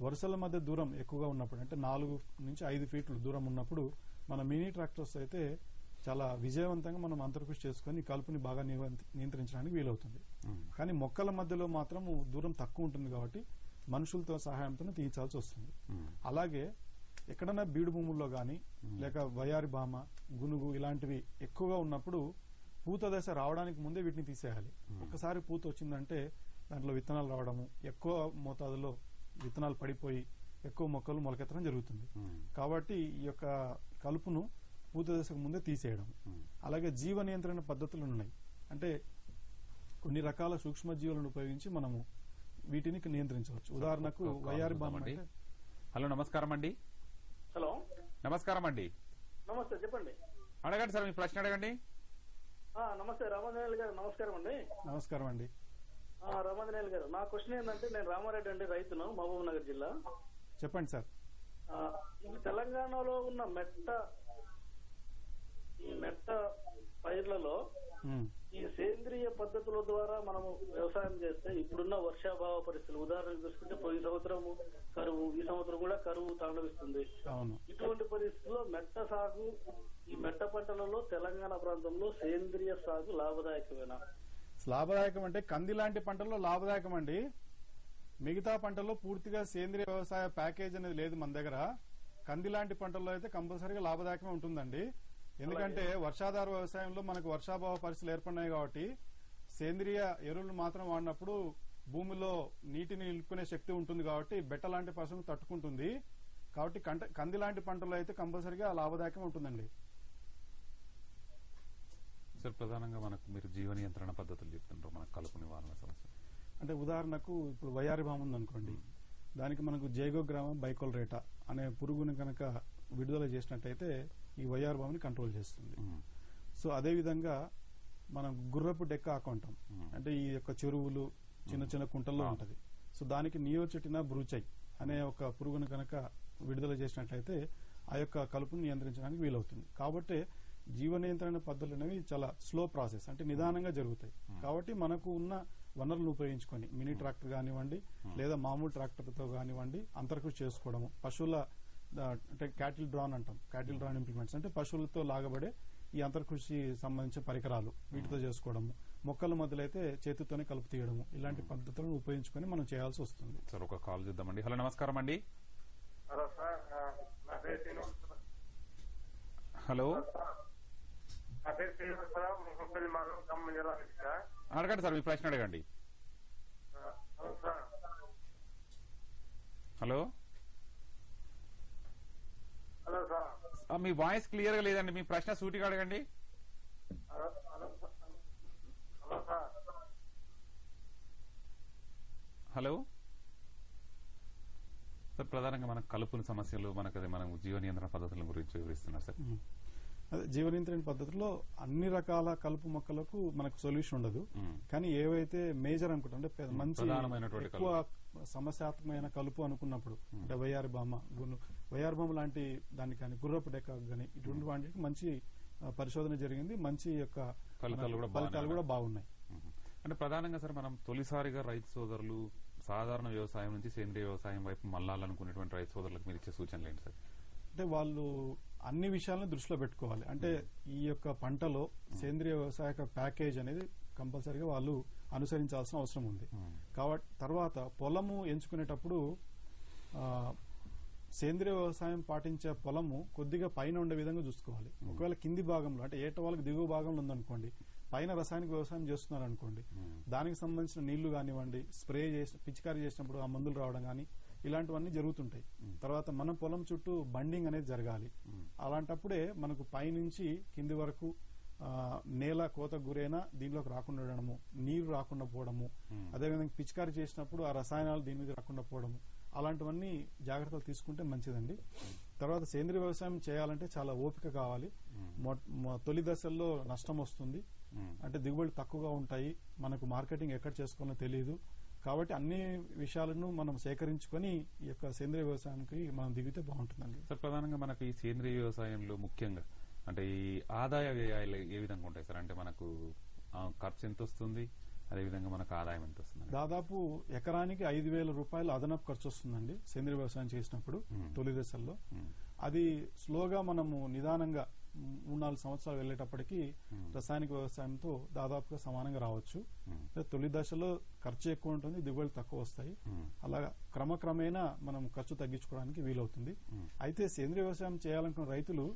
వరుసల మధ్య దూరం ఎక్కువగా ఉన్నప్పుడు, అంటే 4 నుంచి 5 ఫీట్లు దూరం ఉన్నప్పుడు మన మినీ ట్రాక్టర్స్ అయితే చాలా విజయవంతంగా మనం అంతర్కృషి చేసుకుని కలుపుని బాగా నియంత్రించడానికి వీలవుతుంది. కానీ మొక్కల మధ్యలో మాత్రం దూరం తక్కువ ఉంటుంది కాబట్టి మనుషులతో సహాయంతో తీయించాల్సి వస్తుంది. అలాగే ఎక్కడైనా బీడు భూముల్లో గాని లేక వయారి బామ, గునుగు ఇలాంటివి ఎక్కువగా ఉన్నప్పుడు పూత దశ రావడానికి ముందే వీటిని తీసేయాలి. ఒకసారి పూత వచ్చిందంటే దాంట్లో విత్తనాలు రావడము, ఎక్కువ మోతాదులో విత్తనాలు పడిపోయి ఎక్కువ మొక్కలు మొలకెత్తడం జరుగుతుంది. కాబట్టి ఈ యొక్క కలుపును పూత దశకు ముందే తీసేయడం. అలాగే జీవ నియంత్రణ పద్ధతులు ఉన్నాయి. అంటే కొన్ని రకాల సూక్ష్మజీవులను ఉపయోగించి మనము వీటిని నియంత్రించవచ్చు. ఉదాహరణకు వయారి బామ. హలో, నమస్కారం అండి. హలో, నమస్కారం అండి. నమస్తే, చెప్పండి. అడగండి సార్, మీ ప్రశ్న అడగండి. నమస్తే రామాంజనేయులు గారు. నమస్కారం అండి. నమస్కారం అండి. రామాంజనేయులు గారు, నా క్వశ్చన్ ఏంటంటే, నేను రామారెడ్డి అండి, రైతును, మహబూబ్ నగర్ జిల్లా. చెప్పండి సార్. తెలంగాణలో ఉన్న మెట్ట పైర్లలో ఈ సేంద్రియ పద్ధతుల ద్వారా మనము వ్యవసాయం చేస్తే ఇప్పుడున్న వర్షాభావ పరిస్థితులు ఉదాహరణకు చూసుకుంటే పోయిన సంవత్సరం కరువు, ఈ సంవత్సరం కూడా కరువు తాండవిస్తుంది. ఇటువంటి పరిస్థితుల్లో మెట్ట సాగు, ఈ మెట్ట పంటలలో తెలంగాణ ప్రాంతంలో సేంద్రియ సాగు లాభదాయకమేనా? లాభదాయకం అంటే కంది లాంటి పంటల్లో లాభదాయకం అండి. మిగతా పంటల్లో పూర్తిగా సేంద్రియ వ్యవసాయ ప్యాకేజ్ అనేది లేదు మన దగ్గర. కంది లాంటి పంటల్లో అయితే కంపల్సరీగా లాభదాయకమే ఉంటుందండి. ఎందుకంటే వర్షాధార వ్యవసాయంలో మనకు వర్షాభావ పరిస్థితులు ఏర్పడినాయి కాబట్టి సేంద్రియ ఎరువులు మాత్రం వాడినప్పుడు భూమిలో నీటిని నిలుపుకునే శక్తి ఉంటుంది కాబట్టి బెట్ట లాంటి పరిస్థితులు తట్టుకుంటుంది. కాబట్టి కంది లాంటి పంటల్లో అయితే కంపల్సరీగా లాభదాయకం ఉంటుందండి. సార్, ప్రధానంగా మనకు మీరు జీవ నియంత్రణ పద్ధతులు చెప్తుంటారు మనకు కలుపు నివారణ సమస్య. అంటే ఉదాహరణకు ఇప్పుడు వయారి బామ ఉందనుకోండి, దానికి మనకు జైగోగ్రామం బైకోల్రేటా అనే పురుగుని కనుక విడుదల చేసినట్టయితే ఈ వయారి బామని కంట్రోల్ చేస్తుంది. సో అదే విధంగా మనం గుర్రపు డెక్క ఆకుంటాం, అంటే ఈ యొక్క చెరువులు చిన్న చిన్న కుంటల్లో ఉంటది. సో దానికి నియోచెటినా బ్రూచై అనే ఒక పురుగును కనుక విడుదల చేసినట్లయితే ఆ యొక్క కలుపును నియంత్రించడానికి వీలవుతుంది. కాబట్టి జీవ నియంత్రణ పద్ధతులు అనేవి చాలా స్లో ప్రాసెస్, అంటే నిదానంగా జరుగుతాయి. కాబట్టి మనకు ఉన్న వనరులను ఉపయోగించుకొని మినీ ట్రాక్టర్ కానివ్వండి లేదా మామూలు ట్రాక్టర్తో కానివ్వండి అంతర్కృషి చేసుకోవడము, పశువుల అంటే క్యాటిల్ డ్రాన్ అంటాం, క్యాటిల్ డ్రాన్ ఇంప్లిమెంట్స్ అంటే పశువులతో లాగబడే ఈ అంతర్కృషి సంబంధించిన పరికరాలు వీటితో చేసుకోవడము, మొక్కల మధ్యలైతే చేతితోనే కలుపు తీయడము, ఇలాంటి పద్ధతులను ఉపయోగించుకొని మనం చేయాల్సి వస్తుంది. సార్, ఒక కాల్ చూద్దామండి. హలో, నమస్కారం అండి. హలో సార్, నా పేరు శ్రీనివాస. హలో, నా పేరు శ్రీనివాసరావు, ముప్పల్లి మండలం, ఖమ్మం జిల్లా సార్. అడగండి సార్, మీ ప్రశ్న అడగండి. హలో హలో సార్, మీ వాయిస్ క్లియర్ గా లేదండి, మీ ప్రశ్న సూటిగా అడగండి. హలో సార్, ప్రధానంగా మనకు కలుపుల సమస్యలు, మనం జీవ నియంత్రణ పద్ధతుల గురించి వివరిస్తున్నారు సార్. అదే జీవ నియంత్రణ పద్ధతిలో అన్ని రకాల కలుపు మొక్కలకు మనకు సొల్యూషన్ ఉండదు. కానీ ఏవైతే మేజర్ అనుకుంటాం అంటే మంచి ఎక్కువ సమస్యాత్మకమైన కలుపు అనుకున్నప్పుడు, అంటే వయారి బామ లాంటి దానికి కానీ గుర్రపు డెక్క కానీ ఇటువంటి వాటికి మంచి పరిశోధన జరిగింది, మంచి యొక్క ఫలితాలు కూడా బాగున్నాయి. అంటే ప్రధానంగా సార్, మనం తొలిసారిగా రైతు సోదరులు సాధారణ వ్యవసాయం నుంచి సేంద్రియ వ్యవసాయం వైపు మళ్లాలనుకునేటువంటి రైతు సోదరులకు మీరు ఇచ్చే సూచనలు ఏంటి సార్? అంటే వాళ్ళు అన్ని విషయాలను దృష్టిలో పెట్టుకోవాలి. అంటే ఈ యొక్క పంటలో సేంద్రియ వ్యవసాయ ప్యాకేజ్ అనేది కంపల్సరీగా వాళ్ళు అనుసరించాల్సిన అవసరం ఉంది. కాబట్టి తర్వాత పొలము ఎంచుకునేటప్పుడు సేంద్రియ వ్యవసాయం పాటించే పొలము కొద్దిగా పైన ఉండే విధంగా చూసుకోవాలి. ఒకవేళ కింది భాగంలో అంటే ఏట వాళ్ళకి దిగువ భాగంలో ఉందనుకోండి, పైన రసాయనిక వ్యవసాయం చేస్తున్నారు అనుకోండి, దానికి సంబంధించిన నీళ్లు కానివ్వండి, స్ప్రే చేసి పిచికారీ చేసినప్పుడు ఆ మందులు రావడం కానీ ఇలాంటివన్నీ జరుగుతుంటాయి. తర్వాత మన పొలం చుట్టూ బండింగ్ అనేది జరగాలి. అలాంటప్పుడే మనకు పైనుంచి కింది వరకు నేల కోత గురైనా దీనిలోకి రాకుండా ఉండడము, నీరు రాకుండా పోవడము, అదేవిధంగా పిచికారీ చేసినప్పుడు ఆ రసాయనాలు దీని మీద రాకుండా పోవడము, అలాంటివన్నీ జాగ్రత్తలు తీసుకుంటే మంచిదండి. తర్వాత సేంద్రియ వ్యవసాయం చేయాలంటే చాలా ఓపిక కావాలి. తొలి దశల్లో నష్టం వస్తుంది, అంటే దిగుబడులు తక్కువగా ఉంటాయి, మనకు మార్కెటింగ్ ఎక్కడ చేసుకోవాలో తెలియదు. కాబట్టి అన్ని విషయాలను మనం సేకరించుకొని ఈ యొక్క సేంద్రియ వ్యవసాయానికి మనం దిగితే బాగుంటుందండి. సార్, ప్రధానంగా మనకు ఈ సేంద్రియ వ్యవసాయంలో ముఖ్యంగా అంటే ఈ ఆదాయ వ్యయాలు ఏ విధంగా ఉంటాయి సార్? అంటే మనకు ఖర్చు ఎంత వస్తుంది, అదేవిధంగా మనకు ఆదాయం ఎంత వస్తుంది? దాదాపు ఎకరానికి 5,000 రూపాయలు అదనపు ఖర్చు వస్తుందండి సేంద్రియ వ్యవసాయం చేసినప్పుడు తొలి దశల్లో. అది స్లోగా మనము నిదానంగా 3-4 సంవత్సరాలు వెళ్లేటప్పటికీ రసాయనిక వ్యవసాయంతో దాదాపుగా సమానంగా రావచ్చు. తొలి దశలో ఖర్చు ఎక్కువ ఉంటుంది, దిగుబడులు తక్కువ వస్తాయి. అలా క్రమక్రమేణా మనం ఖర్చు తగ్గించుకోవడానికి వీలవుతుంది. అయితే సేంద్రియ వ్యవసాయం చేయాలనుకున్న రైతులు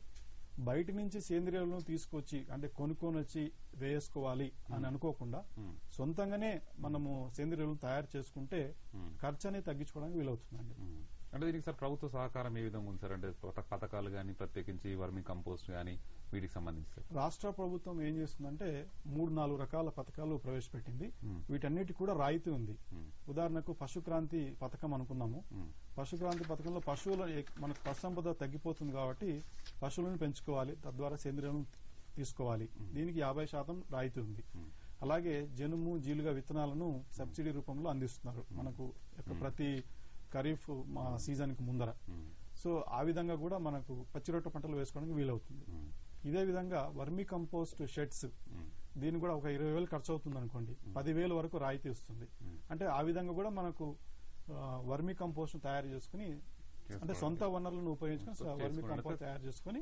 బయట నుంచి సేంద్రియాలను తీసుకొచ్చి అంటే కొనుక్కొని వచ్చి వేసుకోవాలి అని అనుకోకుండా సొంతంగానే మనము సేంద్రియాలను తయారు చేసుకుంటే ఖర్చు అనేది తగ్గించుకోవడానికి వీలవుతుందండి. అంటే దీనికి సార్ ప్రభుత్వ సహకారం ఏ విధంగా ఉంది సార్? అంటే పథకాలు కానీ ప్రత్యేకించి వర్మి కంపోస్ట్ కానీ వీటికి సంబంధించి రాష్ట్ర ప్రభుత్వం ఏం చేస్తుందంటే 3-4 రకాల పథకాలు ప్రవేశపెట్టింది. వీటన్నిటి కూడా రాయితీ ఉంది. ఉదాహరణకు పశుక్రాంతి పథకం అనుకున్నాము. పశుక్రాంతి పథకంలో పశువుల మనకు పశు సంపద తగ్గిపోతుంది కాబట్టి పశువులను పెంచుకోవాలి, తద్వారా సేంద్రియాలను తీసుకోవాలి. దీనికి 50% రాయితీ ఉంది. అలాగే జనుము జీలుగా విత్తనాలను సబ్సిడీ రూపంలో అందిస్తున్నారు మనకు ప్రతి ఖరీఫ్ సీజన్ కి ముందర. సో ఆ విధంగా కూడా మనకు పచ్చిరొట్ట పంటలు వేసుకోవడానికి వీలవుతుంది. ఇదే విధంగా వర్మీ కంపోస్ట్ షెడ్స్, దీని కూడా ఒక 20,000 ఖర్చు అవుతుంది అనుకోండి, 10,000 వరకు రాయితీ వస్తుంది. అంటే ఆ విధంగా కూడా మనకు వర్మీ కంపోస్ట్ తయారు చేసుకుని అంటే సొంత వనరులను ఉపయోగించుకుని వర్మీ కంపోస్ట్ తయారు చేసుకుని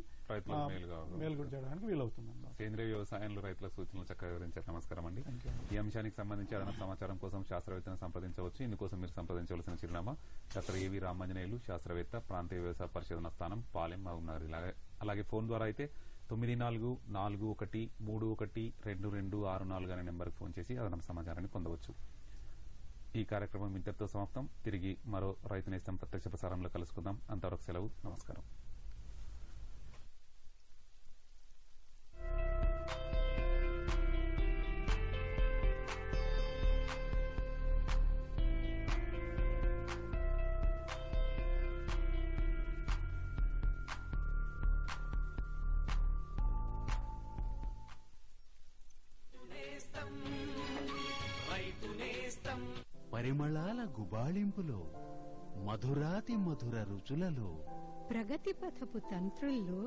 మేలు చేయడానికి వీలవుతుంది. సేంద్రియ వ్యవసాయంలో రైతుల సూచనలు చక్కగా వివరించారు. నమస్కారం అండి. ఈ అంశానికి సంబంధించి అదనపు సమాచారం కోసం శాస్త్రవేత్తను సంప్రదించవచ్చు. ఇందుకోసం మీరు సంప్రదించవలసిన చిరునామా డాక్టర్ ఏవి రామాంజనేయులు, శాస్త్రవేత్త, ప్రాంతీయ వ్యవసాయ పరిశోధన స్థానం, పాలెం, మహబూబ్నగర్. అలాగే ఫోన్ ద్వారా అయితే 9441312264 అనే నెంబర్కి ఫోన్ చేసి అదనపు సమాచారాన్ని పొందవచ్చు. ఈ కార్యక్రమం ఇంతటితో సమాప్తం. తిరిగి మరో రైతు నేస్తం ప్రత్యక్ష ప్రసారంలో కలుసుకుందాం. అంతవరకు సెలవు. నమస్కారం. పరిమళాల గుబాళింపులో, మధురాతి మధుర రుచులలో, ప్రగతి పథపు తంత్రుల్లో,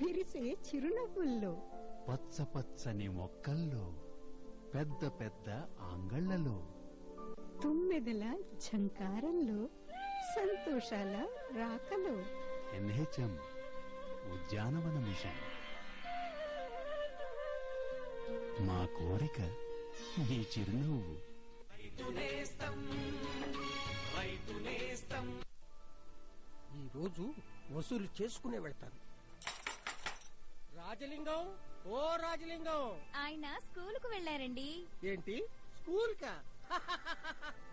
విరిసే చిరునవ్వుల్లో, పచ్చ పచ్చని మొక్కల్లో, పెద్ద పెద్ద ఆంగళ్లలో, తుమ్మెదల ఝంకారంలో, సంతోషాల రాకలో. ఎన్హెచ్ఎం ఉద్యానవన మిషన్. మా కోరిక మీ చిరునవ్వు. ఈ రోజు వసూలు చేసుకునే వెళ్తాను. రాజలింగం, ఓ రాజలింగం. ఆయన స్కూల్ కు వెళ్లారండి. ఏంటి స్కూల్ కా?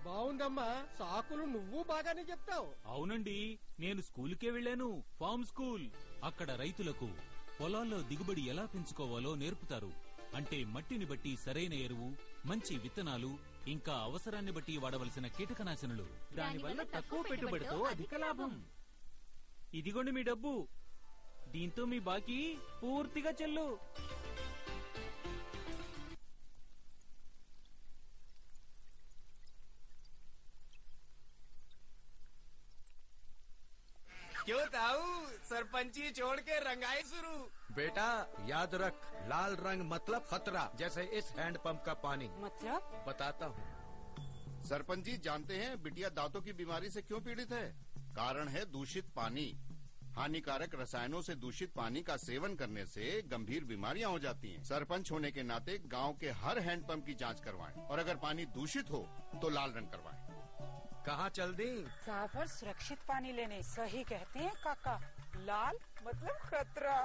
బాగుందమ్మా, సాకులు నువ్వు బాగానే చెప్తావు. అవునండి, నేను స్కూలుకే వెళ్లాను. Farm school. అక్కడ రైతులకు పొలాల్లో దిగుబడి ఎలా పెంచుకోవాలో నేర్పుతారు. అంటే మట్టిని బట్టి సరైన ఎరువు, మంచి విత్తనాలు, ఇంకా అవసరాన్ని బట్టి వాడవలసిన కీటకనాశనులు. దానివల్ల తక్కువ పెట్టుబడితో అధిక లాభం. ఇదిగోండి మీ డబ్బు. దీంతో మీ బాకీ పూర్తిగా చెల్లు. क्यों ताऊ, सरपंची छोड़ के रंगाई शुरू। बेटा याद रख, लाल रंग मतलब खतरा, जैसे इस हैंडपंप का पानी। मतलब बताता हूँ। सरपंच जी जानते हैं बिटिया दांतों की बीमारी से क्यों पीड़ित है? कारण है दूषित पानी। हानिकारक रसायनों से दूषित पानी का सेवन करने से गंभीर बीमारियां हो जाती हैं। सरपंच होने के नाते गांव के हर हैंडपंप की जांच करवाएं और अगर पानी दूषित हो तो लाल रंग करवाएं। कहाँ चल दी? साफ और सुरक्षित पानी लेने। सही कहते हैं काका, लाल मतलब खतरा।